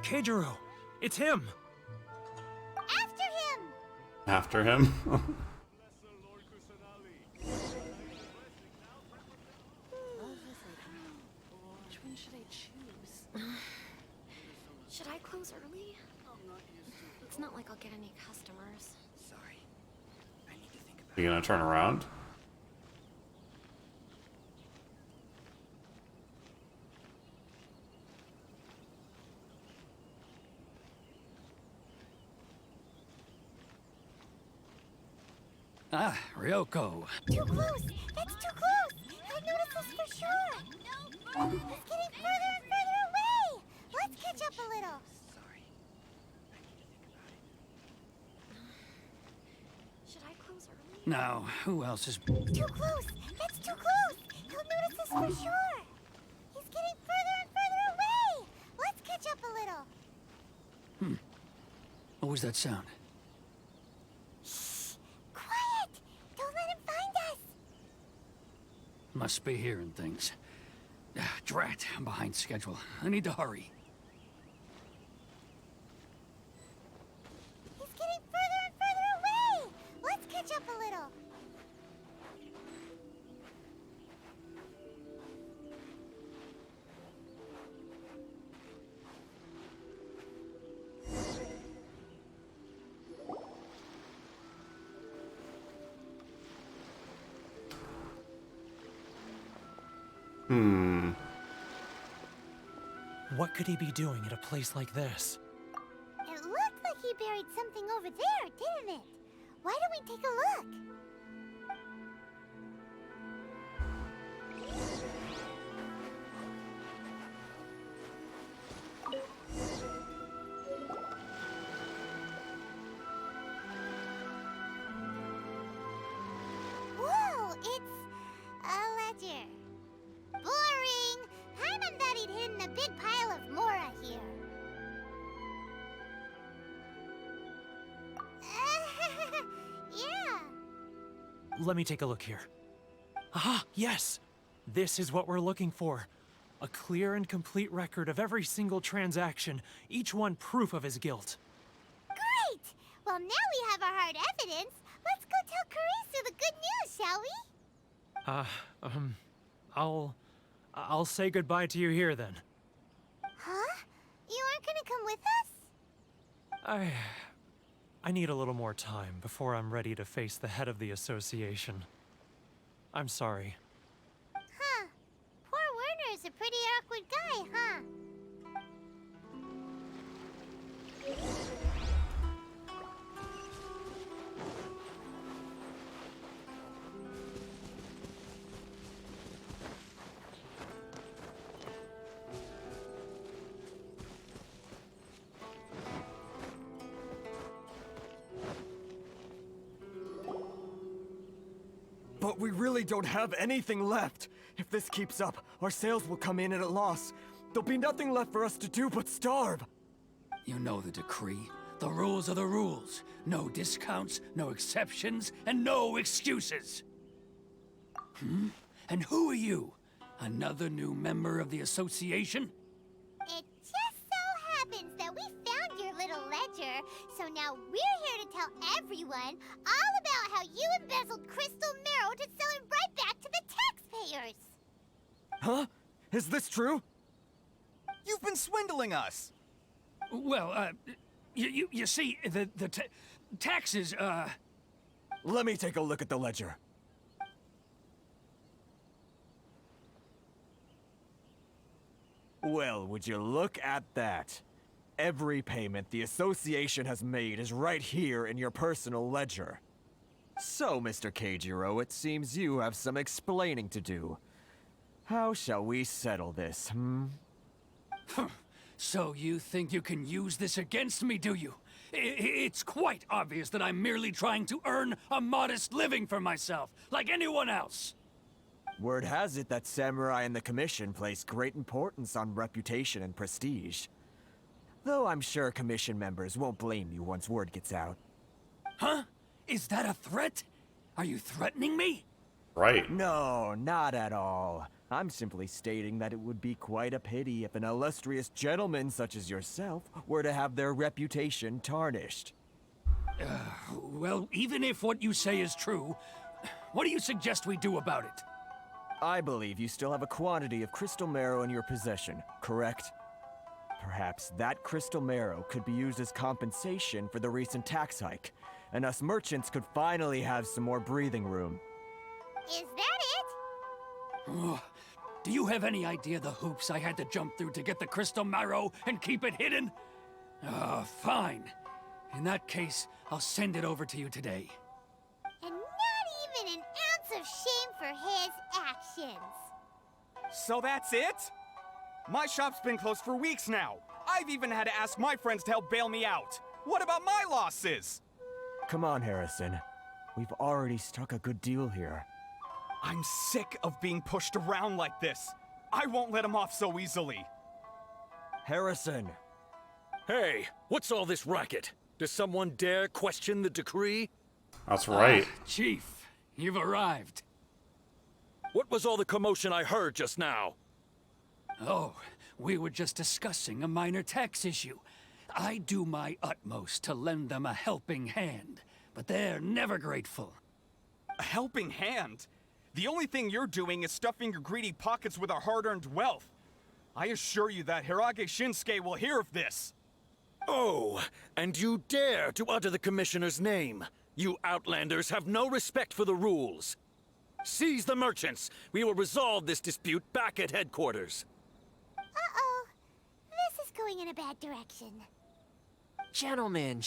Keijiro! It's him! After him? Which one should I choose? Should I close early? It's not like I'll get any customers. Sorry. You gonna turn around? Ah, Ryoko. Too close! That's too close! He'll notice us for sure! He's getting further and further away! Let's catch up a little! Should I close early? Now, who else is... Too close! That's too close! He'll notice us for sure! He's getting further and further away! Let's catch up a little! What was that sound? Quiet! Don't let him find us! Must be hearing things. Drat, I'm behind schedule. I need to hurry. He's getting further and further away! Let's catch up a little! What could he be doing at a place like this? It looked like he buried something over there, didn't it? Why don't we take a look? Whoa, it's a ledger. Boring! Hyman thought he'd hidden a big pile of Mora here. Yeah. Let me take a look here. Ah, yes! This is what we're looking for. A clear and complete record of every single transaction, each one proof of his guilt. Great! Well, now we have our hard evidence. Let's go tell Karisu the good news, shall we? I'll say goodbye to you here then. Huh? You aren't gonna come with us? I need a little more time before I'm ready to face the head of the association. I'm sorry. Huh. Poor Werner's a pretty awkward guy, huh? But we really don't have anything left. If this keeps up, our sales will come in at a loss. There'll be nothing left for us to do but starve. You know the decree. The rules are the rules. No discounts, no exceptions, and no excuses. And who are you? Another new member of the association? It just so happens that we found your little ledger, so now we're here to tell everyone all about how you embezzled crystal marrow to sell it right back to the taxpayers. Huh? Is this true? You've been swindling us! Well, you see, the taxes, Let me take a look at the ledger. Well, would you look at that? Every payment the association has made is right here in your personal ledger. So, Mr. Keijiro, it seems you have some explaining to do. How shall we settle this, So you think you can use this against me, do you? It's quite obvious that I'm merely trying to earn a modest living for myself, like anyone else. Word has it that Samurai and the Commission place great importance on reputation and prestige. Though I'm sure Commission members won't blame you once word gets out. Huh? Is that a threat? Are you threatening me? Right. No, not at all. I'm simply stating that it would be quite a pity if an illustrious gentleman such as yourself were to have their reputation tarnished. Well, even if what you say is true, what do you suggest we do about it? I believe you still have a quantity of crystal marrow in your possession, correct? Perhaps that crystal marrow could be used as compensation for the recent tax hike, and us merchants could finally have some more breathing room. Is that it? Do you have any idea the hoops I had to jump through to get the crystal marrow and keep it hidden? Fine. In that case, I'll send it over to you today. And not even an ounce of shame for his actions. So that's it? My shop's been closed for weeks now. I've even had to ask my friends to help bail me out. What about my losses? Come on, Harrison. We've already struck a good deal here. I'm sick of being pushed around like this. I won't let him off so easily. Harrison! Hey, what's all this racket? Does someone dare question the decree? That's right. Chief, you've arrived. What was all the commotion I heard just now? Oh, we were just discussing a minor tax issue. I do my utmost to lend them a helping hand, but they're never grateful. A helping hand? The only thing you're doing is stuffing your greedy pockets with our hard-earned wealth. I assure you that Hirage Shinsuke will hear of this. Oh, and you dare to utter the Commissioner's name. You Outlanders have no respect for the rules. Seize the merchants. We will resolve this dispute back at headquarters. Uh-oh. This is going in a bad direction. Gentlemen,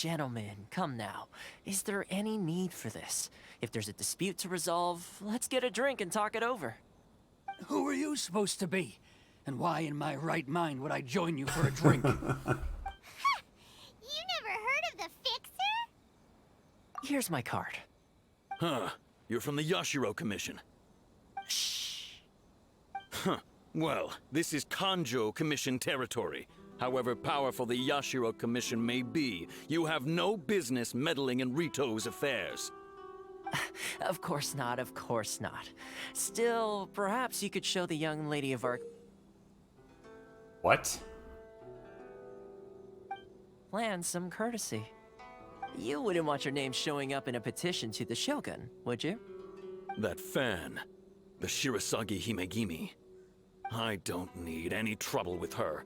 come now. Is there any need for this? If there's a dispute to resolve, let's get a drink and talk it over. Who are you supposed to be? And why in my right mind would I join you for a drink? You never heard of the Fixer? Here's my card. Huh. You're from the Yashiro Commission. Shh. Huh. Well, this is Kanjo Commission territory. However powerful the Yashiro Commission may be, you have no business meddling in Rito's affairs. Of course not, of course not. Still, perhaps you could show the young lady of our... What? Plan some courtesy. You wouldn't want your name showing up in a petition to the Shogun, would you? That fan, the Shirasagi Himegimi. I don't need any trouble with her.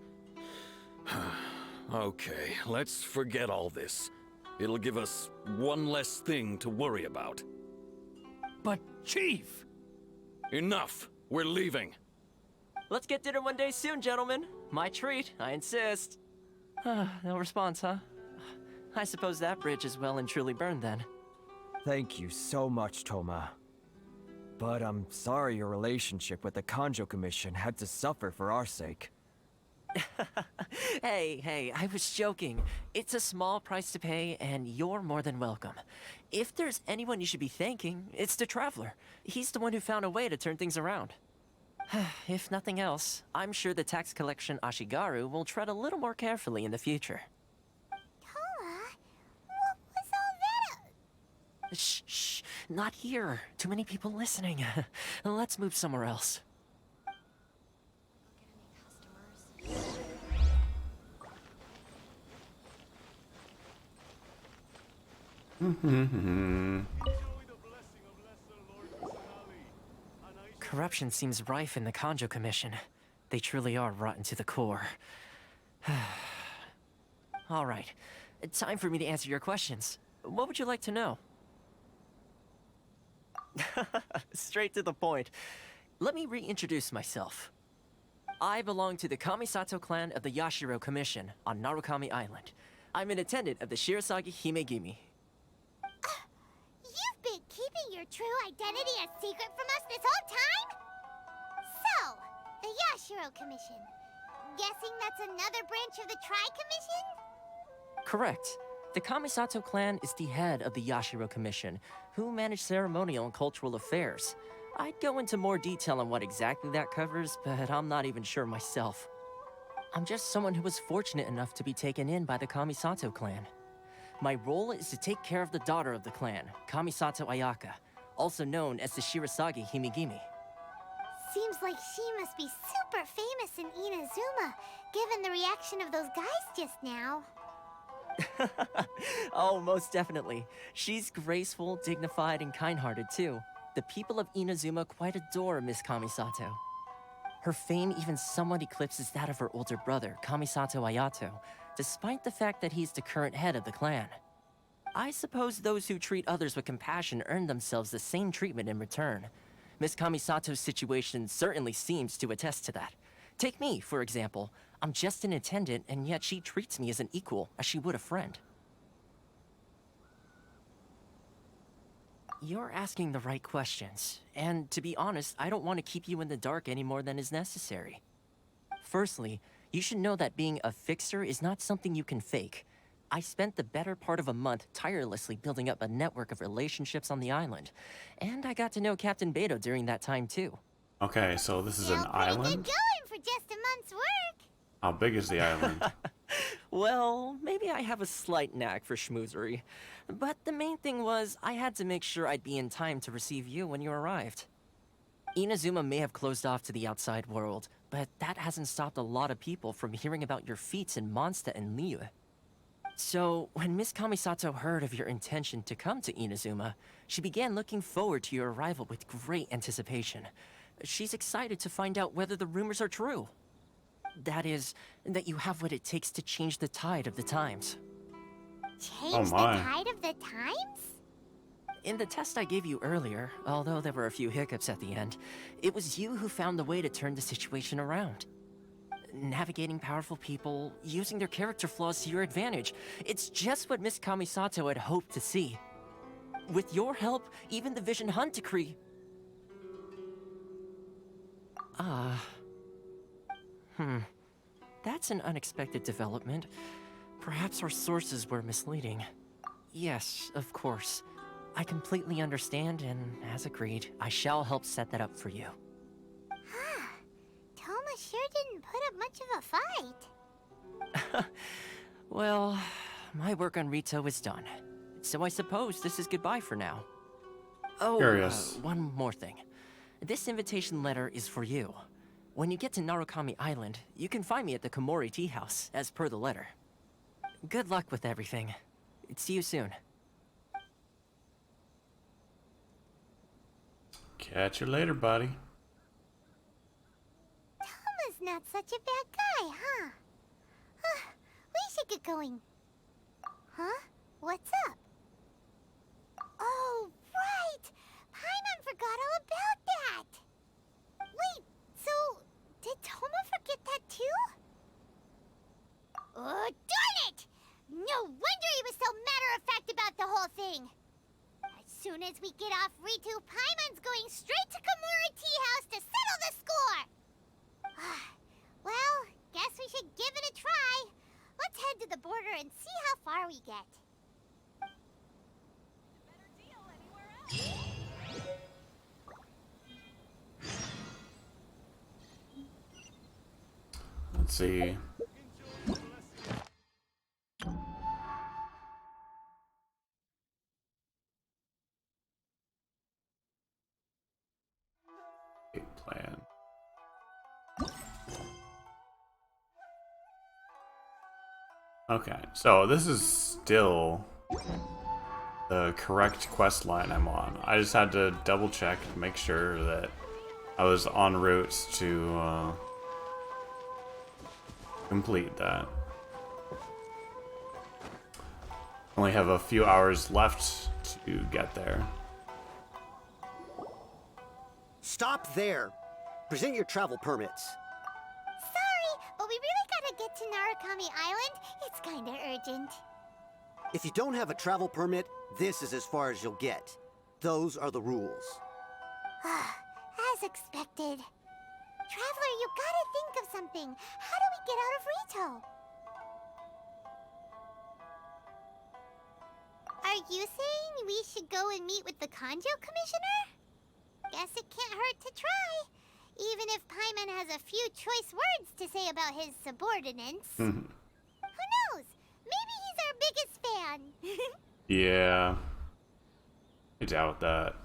Okay, let's forget all this. It'll give us one less thing to worry about. But, Chief! Enough! We're leaving. Let's get dinner one day soon, gentlemen. My treat, I insist. No response, huh? I suppose that bridge is well and truly burned then. Thank you so much, Toma. But I'm sorry your relationship with the Kanjo Commission had to suffer for our sake. Hey, I was joking. It's a small price to pay, and you're more than welcome. If there's anyone you should be thanking, it's the Traveler. He's the one who found a way to turn things around. If nothing else, I'm sure the tax collection Ashigaru will tread a little more carefully in the future. Toma, what was all that? Shh, shh, not here. Too many people listening. Let's move somewhere else. Corruption seems rife in the Kanjo Commission. They truly are rotten to the core. All right, time for me to answer your questions. What would you like to know? Straight to the point. Let me reintroduce myself. I belong to the Kamisato clan of the Yashiro Commission on Narukami Island. I'm an attendant of the Shirasagi Himegimi. You've been keeping your true identity a secret from us this whole time? So, the Yashiro Commission. Guessing that's another branch of the Tri-Commission? Correct. The Kamisato clan is the head of the Yashiro Commission, who manage ceremonial and cultural affairs. I'd go into more detail on what exactly that covers, but I'm not even sure myself. I'm just someone who was fortunate enough to be taken in by the Kamisato clan. My role is to take care of the daughter of the clan, Kamisato Ayaka, also known as the Shirasagi Himegimi. Seems like she must be super famous in Inazuma, given the reaction of those guys just now. Oh, most definitely. She's graceful, dignified, and kind-hearted too. The people of Inazuma quite adore Miss Kamisato. Her fame even somewhat eclipses that of her older brother, Kamisato Ayato, despite the fact that he's the current head of the clan. I suppose those who treat others with compassion earn themselves the same treatment in return. Miss Kamisato's situation certainly seems to attest to that. Take me, for example. I'm just an attendant, and yet she treats me as an equal, as she would a friend. You're asking the right questions, and to be honest, I don't want to keep you in the dark any more than is necessary. Firstly, you should know that being a fixer is not something you can fake. I spent the better part of a month tirelessly building up a network of relationships on the island, and I got to know Captain Beidou during that time too. Okay, so this is an island? Good going for just a month's work. How big is the island? Well, maybe I have a slight knack for schmoozery. But the main thing was, I had to make sure I'd be in time to receive you when you arrived. Inazuma may have closed off to the outside world, but that hasn't stopped a lot of people from hearing about your feats in Mondstadt and Liyue. So, when Miss Kamisato heard of your intention to come to Inazuma, she began looking forward to your arrival with great anticipation. She's excited to find out whether the rumors are true. That is, that you have what it takes to change the tide of the times. Change the tide of the times? In the test I gave you earlier, although there were a few hiccups at the end, it was you who found the way to turn the situation around. Navigating powerful people, using their character flaws to your advantage. It's just what Miss Kamisato had hoped to see. With your help, even the Vision Hunt decree... That's an unexpected development. Perhaps our sources were misleading. Yes, of course. I completely understand, and as agreed, I shall help set that up for you. Toma sure didn't put up much of a fight. Well, my work on Rito is done. So I suppose this is goodbye for now. Oh, one more thing. This invitation letter is for you. When you get to Narukami Island, you can find me at the Komori Tea House, as per the letter. Good luck with everything. See you soon. Catch you later, buddy. Toma's not such a bad guy, huh? We should get going. Huh? What's up? Oh, right! Paimon forgot all about that! Wait, so did Toma forget that too? Oh, darn it! No wonder he was so matter-of-fact about the whole thing! As soon as we get off Ritu, Paimon's going straight to Komori Tea House to settle the score! Well, guess we should give it a try. Let's head to the border and see how far we get. see. Plan. Okay, so this is still the correct quest line I'm on. I just had to double check to make sure that I was en route to complete that. Only have a few hours left to get there. Stop there. Present your travel permits. Sorry, but we really gotta get to Narukami Island. It's kinda urgent. If you don't have a travel permit, this is as far as you'll get. Those are the rules. As expected. Traveler, you gotta think of something. How do we get out of Rito? Are you saying we should go and meet with the Kanjo Commissioner? Guess it can't hurt to try. Even if Paimon has a few choice words to say about his subordinates. Who knows? Maybe he's our biggest fan. Yeah. I doubt that.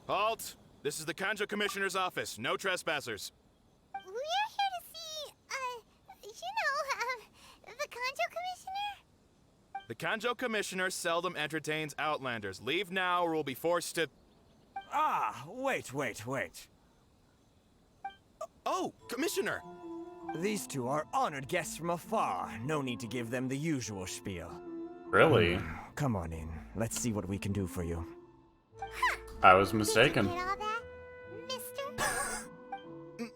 Halt! This is the Kanjo Commissioner's office. No trespassers. We're here to see, the Kanjo Commissioner? The Kanjo Commissioner seldom entertains Outlanders. Leave now or we'll be forced to... Ah, wait. Oh, Commissioner! These two are honored guests from afar. No need to give them the usual spiel. Really? Come on in. Let's see what we can do for you. I was mistaken.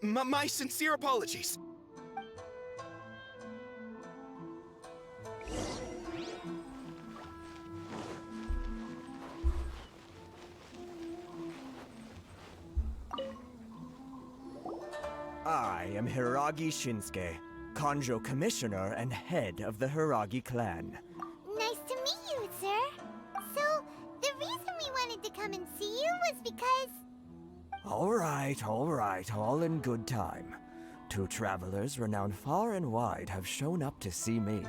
My sincere apologies. I am Hiragi Shinsuke, Kanjo Commissioner and head of the Hiragi clan. Nice to meet you, sir. So, the reason we wanted to come and see you was because... All right, all in good time. Two travelers renowned far and wide have shown up to see me,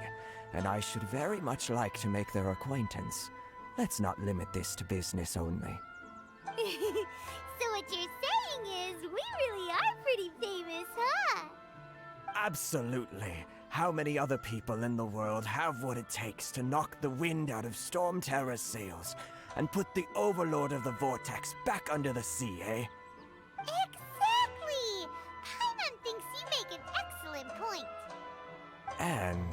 and I should very much like to make their acquaintance. Let's not limit this to business only. So what you're saying is, we really are pretty famous, huh? Absolutely. How many other people in the world have what it takes to knock the wind out of Storm Terror's sails and put the Overlord of the Vortex back under the sea, eh? Exactly! Paimon thinks you make an excellent point. And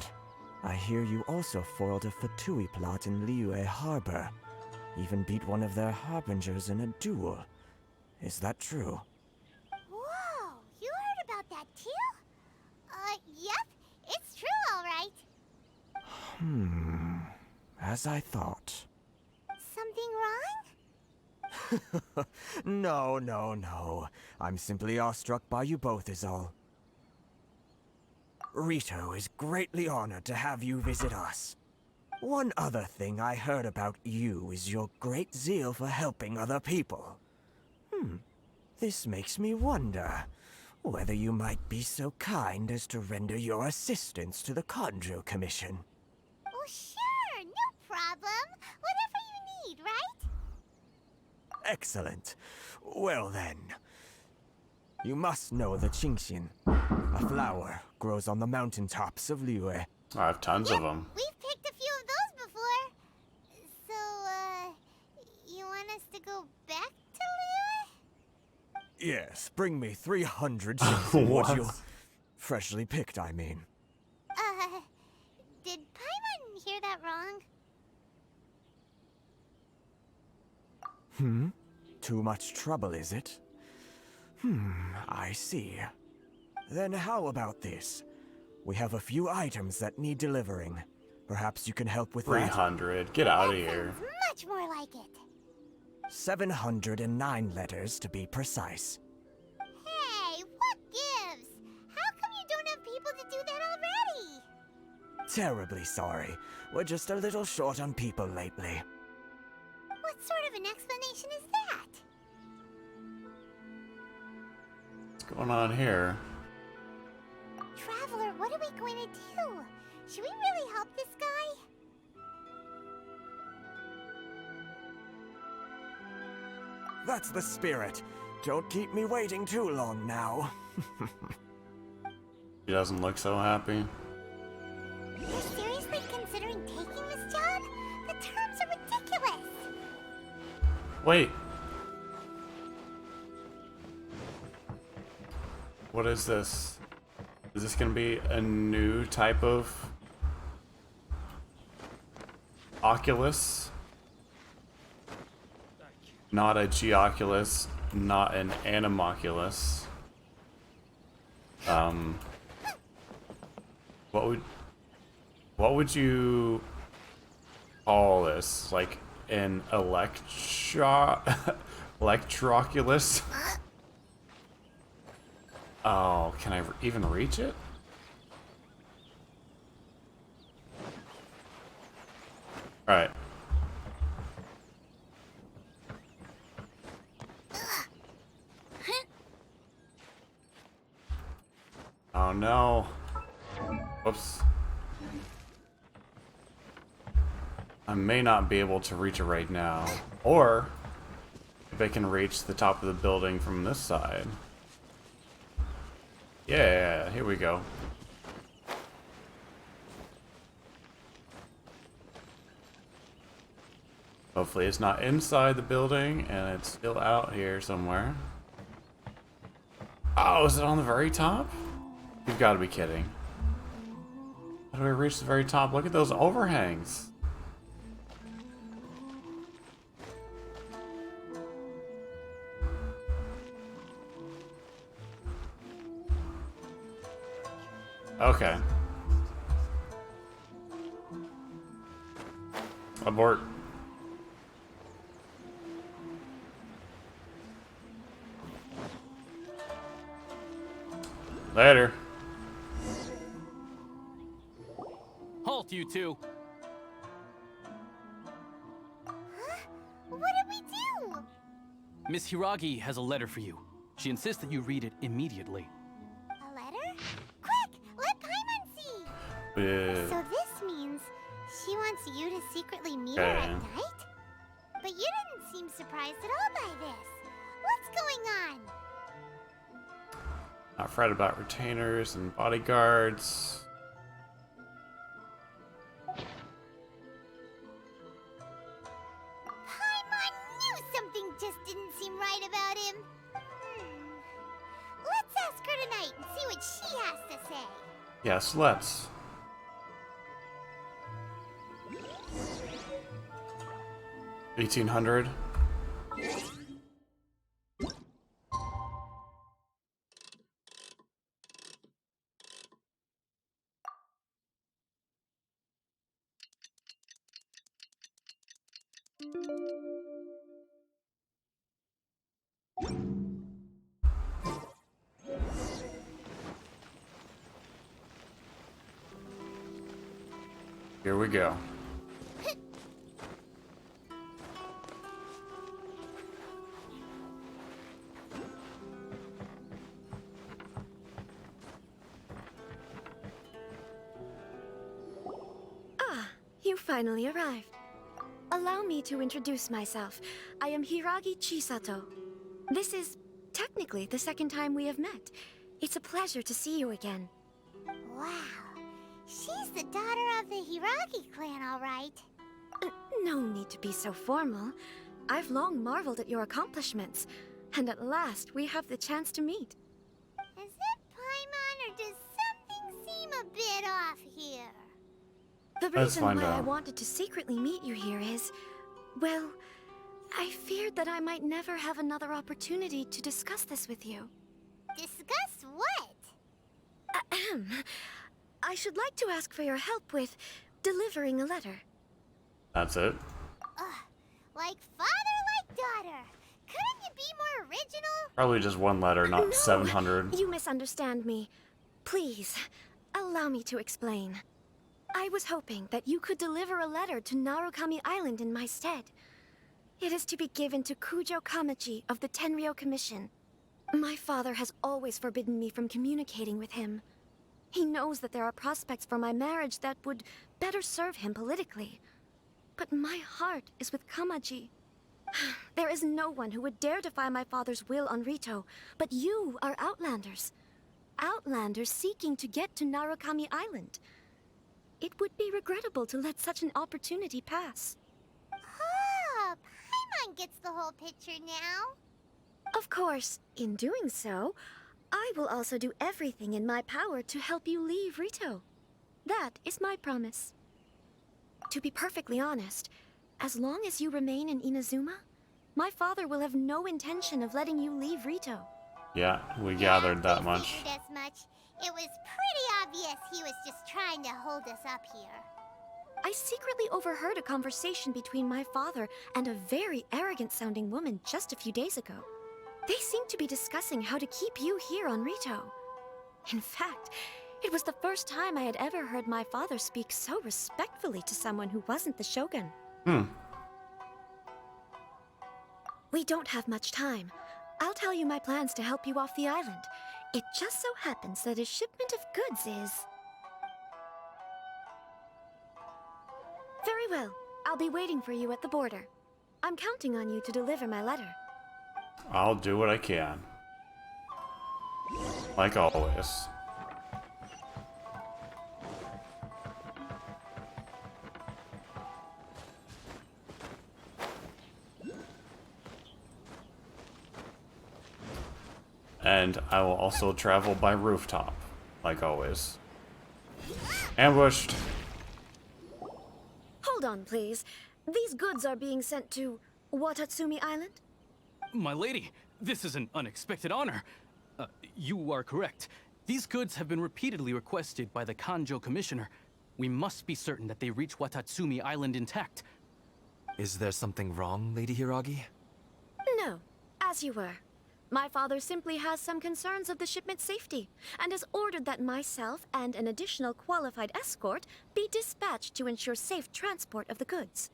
I hear you also foiled a Fatui plot in Liyue Harbor. Even beat one of their harbingers in a duel. Is that true? Whoa, you heard about that too? Yep, it's true, all right. As I thought. Something wrong? No. I'm simply awestruck by you both is all. Rito is greatly honored to have you visit us. One other thing I heard about you is your great zeal for helping other people. This makes me wonder whether you might be so kind as to render your assistance to the Kanjo Commission. Oh, sure, no problem. Whatever you need, right? Excellent. Well then, you must know the Qingxian. A flower grows on the mountaintops of Liyue. I have tons of them. We've picked a few of those before. So, you want us to go back to Liyue? Yes, bring me 300 Qingxian would you? Freshly picked, I mean. Did Paimon hear that wrong? Too much trouble, is it? I see. Then how about this? We have a few items that need delivering. Perhaps you can help with 300. Get out of here. Much more like it. 709 letters to be precise. Hey, what gives? How come you don't have people to do that already? terribly sorry. We're just a little short on people lately. What sort of an explanation is that? What's going on here? Traveler, what are we going to do? Should we really help this guy? That's the spirit. Don't keep me waiting too long now. He doesn't look so happy. You're seriously considering taking this job? The terms are ridiculous. Wait. What is this? Is this gonna be a new type of Oculus? Not a Geoculus, not an Animoculus. What would you call this? Like an Electroculus? Oh, can I even reach it? Alright. Oh no. Whoops. I may not be able to reach it right now. Or, if I can reach the top of the building from this side. Yeah, here we go. Hopefully it's not inside the building and it's still out here somewhere. Oh, is it on the very top? You've got to be kidding. How do I reach the very top? Look at those overhangs. Okay. Abort. Later. Halt, you two. Huh? What did we do? Miss Hiragi has a letter for you. She insists that you read it immediately. A letter? Quick, let Paimon see. So this means she wants you to secretly meet her at night? But you didn't seem surprised at all by this. What's going on? Not fret about retainers and bodyguards. Paimon knew something just didn't seem right about him. Let's ask her tonight and see what she has to say. Yes, let's. $1,800. Here we go. Ah, you finally arrived. Allow me to introduce myself. I am Hiragi Chisato. This is technically the second time we have met. It's a pleasure to see you again. Wow. She's the daughter of the Hiragi clan, all right. No need to be so formal. I've long marveled at your accomplishments, and at last we have the chance to meet. Is it Paimon, or does something seem a bit off here? The reason why I wanted to secretly meet you here is, well, I feared that I might never have another opportunity to discuss this with you. Discuss what? Ahem. I should like to ask for your help with delivering a letter. That's it. Like father, like daughter. Couldn't you be more original? Probably just one letter, not No, 700. You misunderstand me. Please, allow me to explain. I was hoping that you could deliver a letter to Narukami Island in my stead. It is to be given to Kujo Kamachi of the Tenryou Commission. My father has always forbidden me from communicating with him. He knows that there are prospects for my marriage that would better serve him politically. But my heart is with Kamaji. There is no one who would dare defy my father's will on Rito, but you are Outlanders. Outlanders seeking to get to Narukami Island. It would be regrettable to let such an opportunity pass. Oh, Paimon gets the whole picture now. Of course, in doing so, I will also do everything in my power to help you leave Rito. That is my promise. To be perfectly honest, as long as you remain in Inazuma, my father will have no intention of letting you leave Rito. Yeah, we gathered that much. As much. It was pretty obvious he was just trying to hold us up here. I secretly overheard a conversation between my father and a very arrogant-sounding woman just a few days ago. They seemed to be discussing how to keep you here on Rito. In fact, it was the first time I had ever heard my father speak so respectfully to someone who wasn't the Shogun. We don't have much time. I'll tell you my plans to help you off the island. It just so happens that a shipment of goods is... Very well. I'll be waiting for you at the border. I'm counting on you to deliver my letter. I'll do what I can. Like always. And I will also travel by rooftop, like always. Ambushed! Hold on, please. These goods are being sent to Watatsumi Island? My lady, this is an unexpected honor. You are correct. These goods have been repeatedly requested by the Kanjo Commissioner. We must be certain that they reach Watatsumi Island intact. Is there something wrong, Lady Hiragi? No, as you were. My father simply has some concerns of the shipment's safety, and has ordered that myself and an additional qualified escort be dispatched to ensure safe transport of the goods.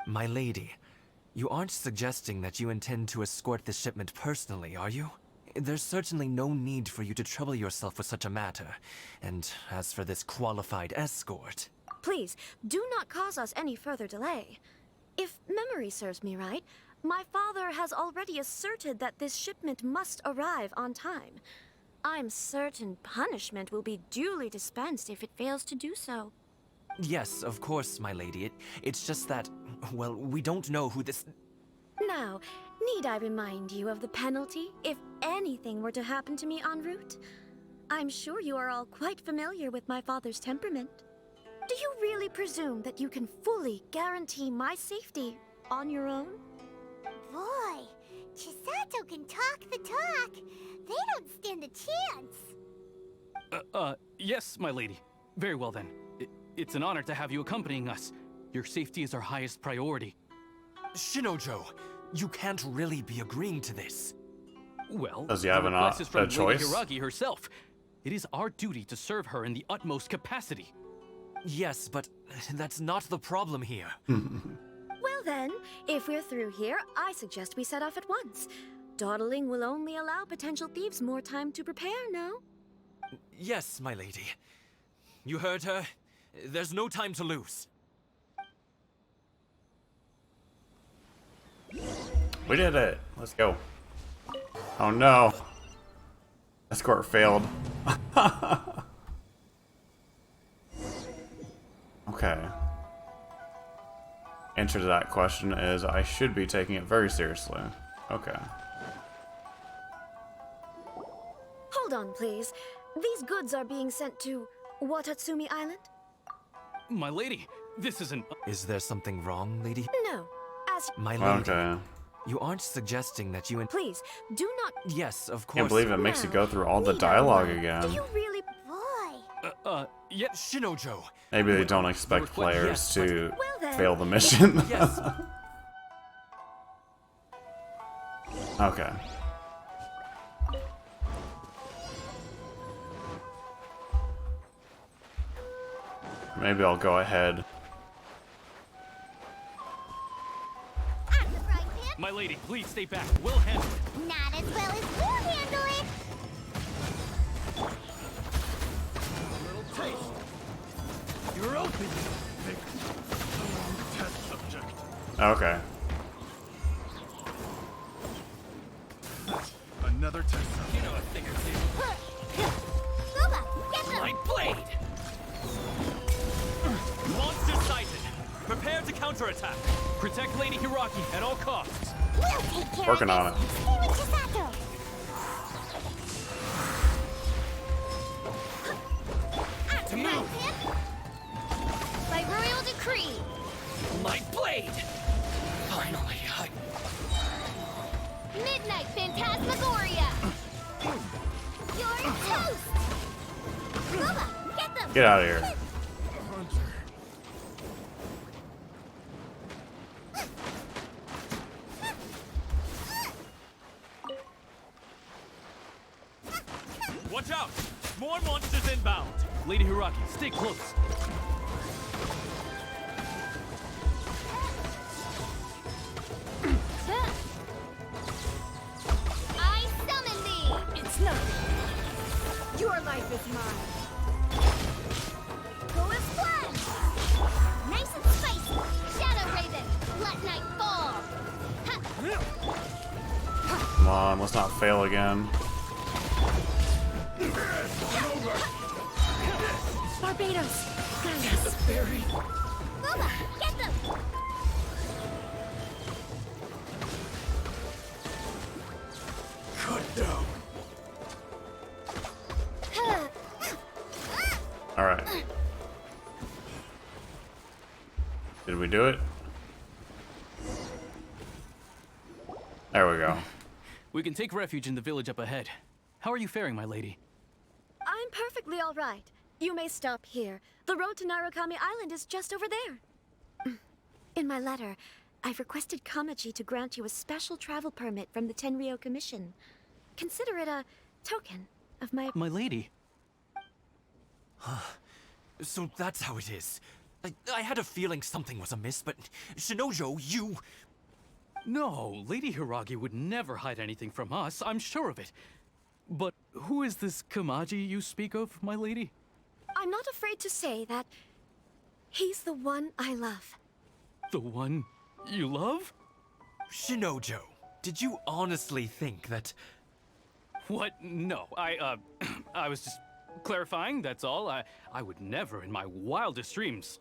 My lady, you aren't suggesting that you intend to escort the shipment personally, are you? There's certainly no need for you to trouble yourself with such a matter. And as for this qualified escort... Please, do not cause us any further delay. If memory serves me right, my father has already asserted that this shipment must arrive on time. I'm certain punishment will be duly dispensed if it fails to do so. Yes, of course, my lady. It's just that, well, we don't know who this... Now, need I remind you of the penalty if anything were to happen to me en route? I'm sure you are all quite familiar with my father's temperament. Do you really presume that you can fully guarantee my safety on your own? Boy, Chisato can talk the talk. They don't stand a chance. Yes, my lady. Very well then. It's an honor to have you accompanying us. Your safety is our highest priority. Shinojo, you can't really be agreeing to this. Well, does he have the request is from a Lady choice? Hiragi herself. It is our duty to serve her in the utmost capacity. Yes, but that's not the problem here. Well then, if we're through here, I suggest we set off at once. Dawdling will only allow potential thieves more time to prepare, no? Yes, my lady. You heard her. There's no time to lose. We did it. Let's go. Oh no. Escort failed. Okay. Answer to that question is I should be taking it very seriously. Okay. Hold on, please. These goods are being sent to Watatsumi Island? My lady, this is an... Is there something wrong, lady? No. As... My lady, okay. You aren't suggesting that you... Please, do not... Yes, of course. Can't believe it makes you go through all the dialogue again. Do you really... Boy. Yeah, Shinojo. Maybe they don't expect players to then. fail the mission. Yes. Okay. Maybe I'll go ahead. My lady, please stay back. We'll handle it. Not as well as we'll handle it. Little taste. You're open. Test subject. Okay. Another test subject. You know a thing or two. Booba, get them. My blade! Monster sighted. Prepare to counterattack. Protect Lady Hiraki at all costs. We'll take care Working of on it. this. Stay with Chisato. To move. By royal decree. My blade! Finally, Midnight Phantasmagoria. You're toast. Booba, get them. Get out of here. Watch out! More monsters inbound! Lady Hiraki, stay close. I summon thee. It's nothing. Your life is mine. Go as planned. Nice and spicy. Shadow Raven, let night fall. Ha. Come on, let's not fail again. Barbados. Booba, get them. Cut down. Alright. Did we do it? There we go. We can take refuge in the village up ahead. How are you faring, my lady? I'm perfectly all right. You may stop here. The road to Narukami Island is just over there. In my letter, I've requested Kamachi to grant you a special travel permit from the Tenryou Commission. Consider it a token of my... My lady? So that's how it is. I had a feeling something was amiss, but Shinojo, you... No, Lady Hiragi would never hide anything from us, I'm sure of it. But who is this Kamaji you speak of, my lady? I'm not afraid to say that he's the one I love. The one you love? Shinojo, did you honestly think that... What? No, I was just clarifying, that's all. I would never in my wildest dreams,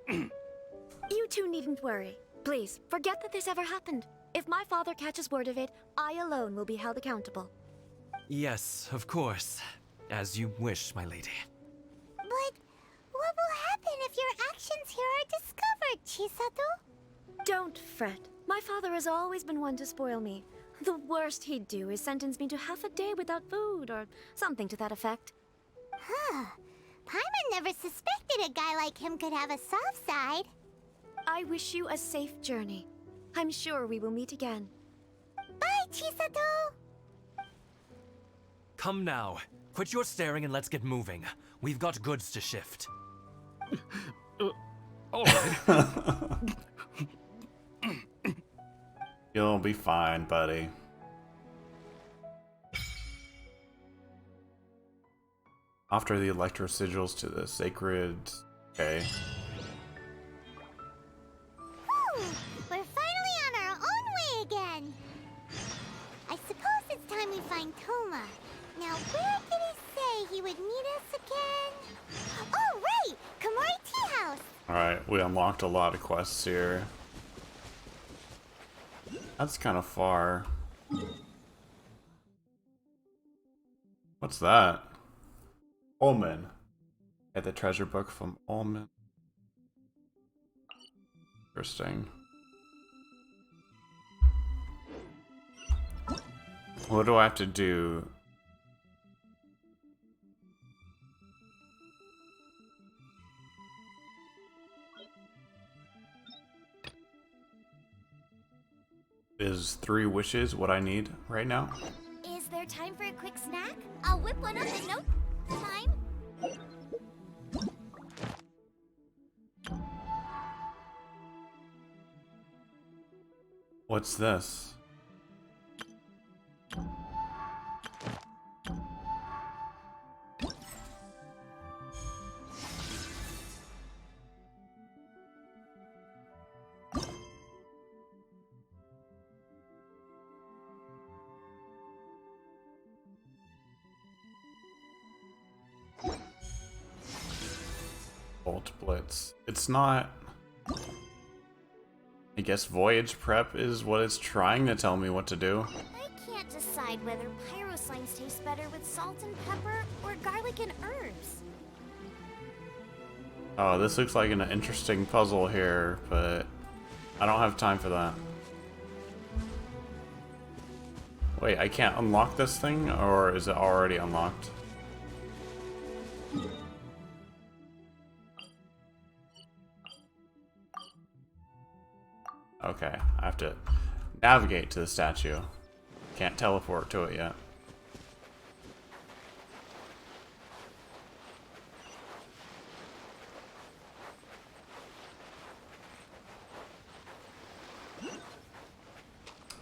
You two needn't worry. Please, forget that this ever happened. If my father catches word of it, I alone will be held accountable. Yes, of course. As you wish, my lady. But what will happen if your actions here are discovered, Chisato? Don't fret. My father has always been one to spoil me. The worst he'd do is sentence me to half a day without food, or something to that effect. Huh. Paimon never suspected a guy like him could have a soft side. I wish you a safe journey. I'm sure we will meet again. Bye, Chisato! Come now. Quit your staring and let's get moving. We've got goods to shift. All right. You'll be fine, buddy. After the electro sigils to the sacred... Okay. Whew, we're finally on our own way again. I suppose it's time we find Toma. Now, where did he say he would meet us again? Oh, right! Komori Tea House! Alright, we unlocked a lot of quests here. That's kind of far. What's that? Omen. Get the treasure book from Omen. Interesting. What do I have to do? Is 3 wishes what I need right now? Is there time for a quick snack? I'll whip one up in no time. What's this? Bolt Blitz. It's not... I guess voyage prep is what it's trying to tell me what to do. I can't decide whether pyro slimes taste better with salt and pepper or garlic and herbs. Oh, this looks like an interesting puzzle here, but I don't have time for that. Wait, I can't unlock this thing, or is it already unlocked? Okay, I have to navigate to the statue. Can't teleport to it yet.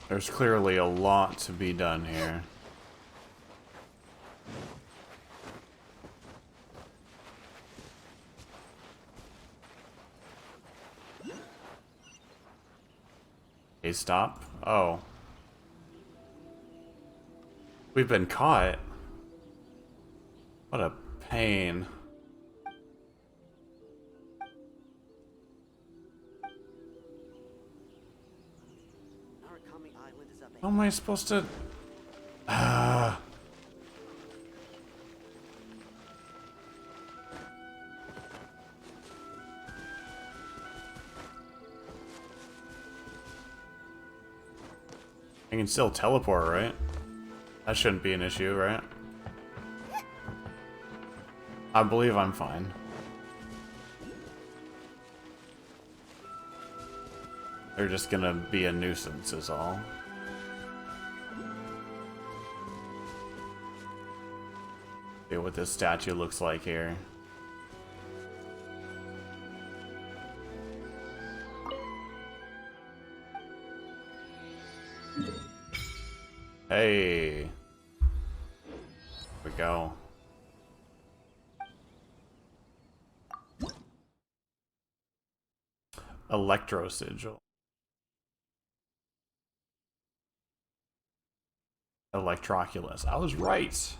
There's clearly a lot to be done here. Okay, stop. Oh. We've been caught. What a pain. How am I supposed to... I can still teleport, right? That shouldn't be an issue, right? I believe I'm fine. They're just gonna be a nuisance is all. See what this statue looks like here. Hey. Here we go. Electro sigil. Electroculus. I was right.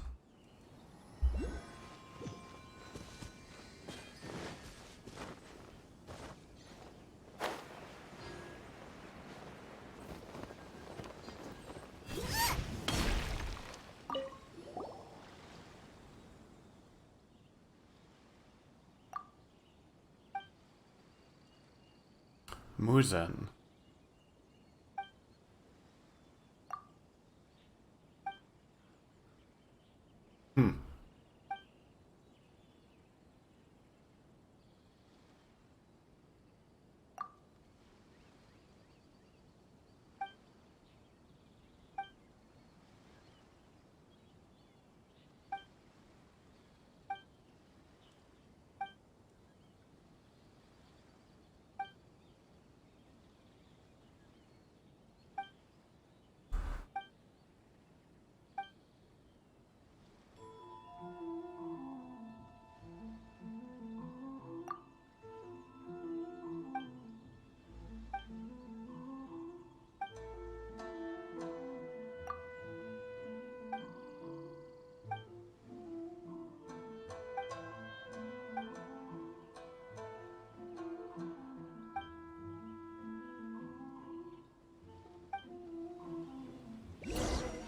Muzen.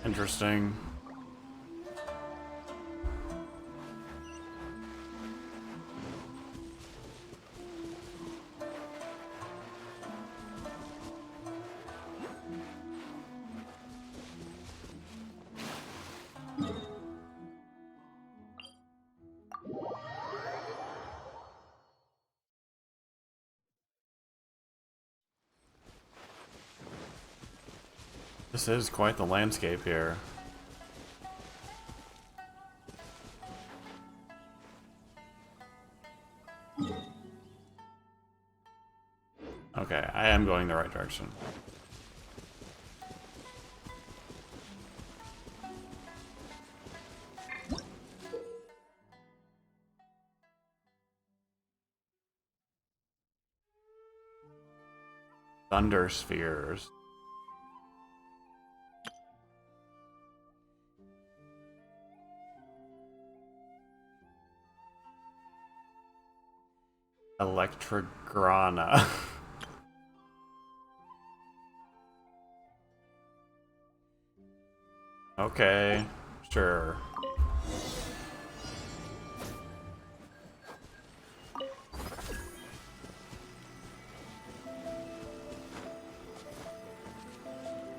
Interesting. This is quite the landscape here. Okay, I am going the right direction. Thunder spheres. Electrograna. Okay, sure.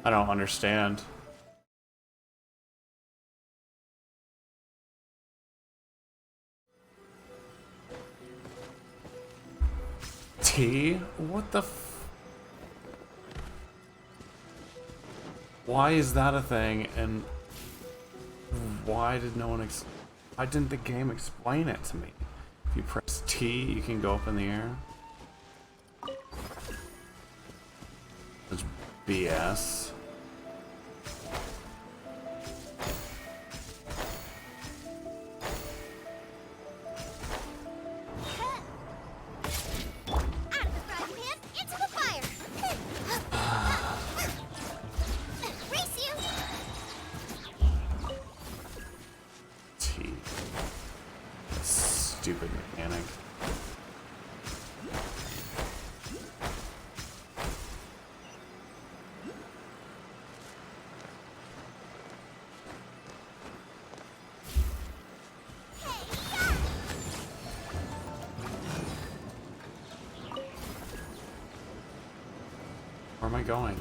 I don't understand. T? What the f... Why is that a thing, and why did no one why didn't the game explain it to me? If you press T, you can go up in the air. That's BS. Stupid mechanic. Where am I going?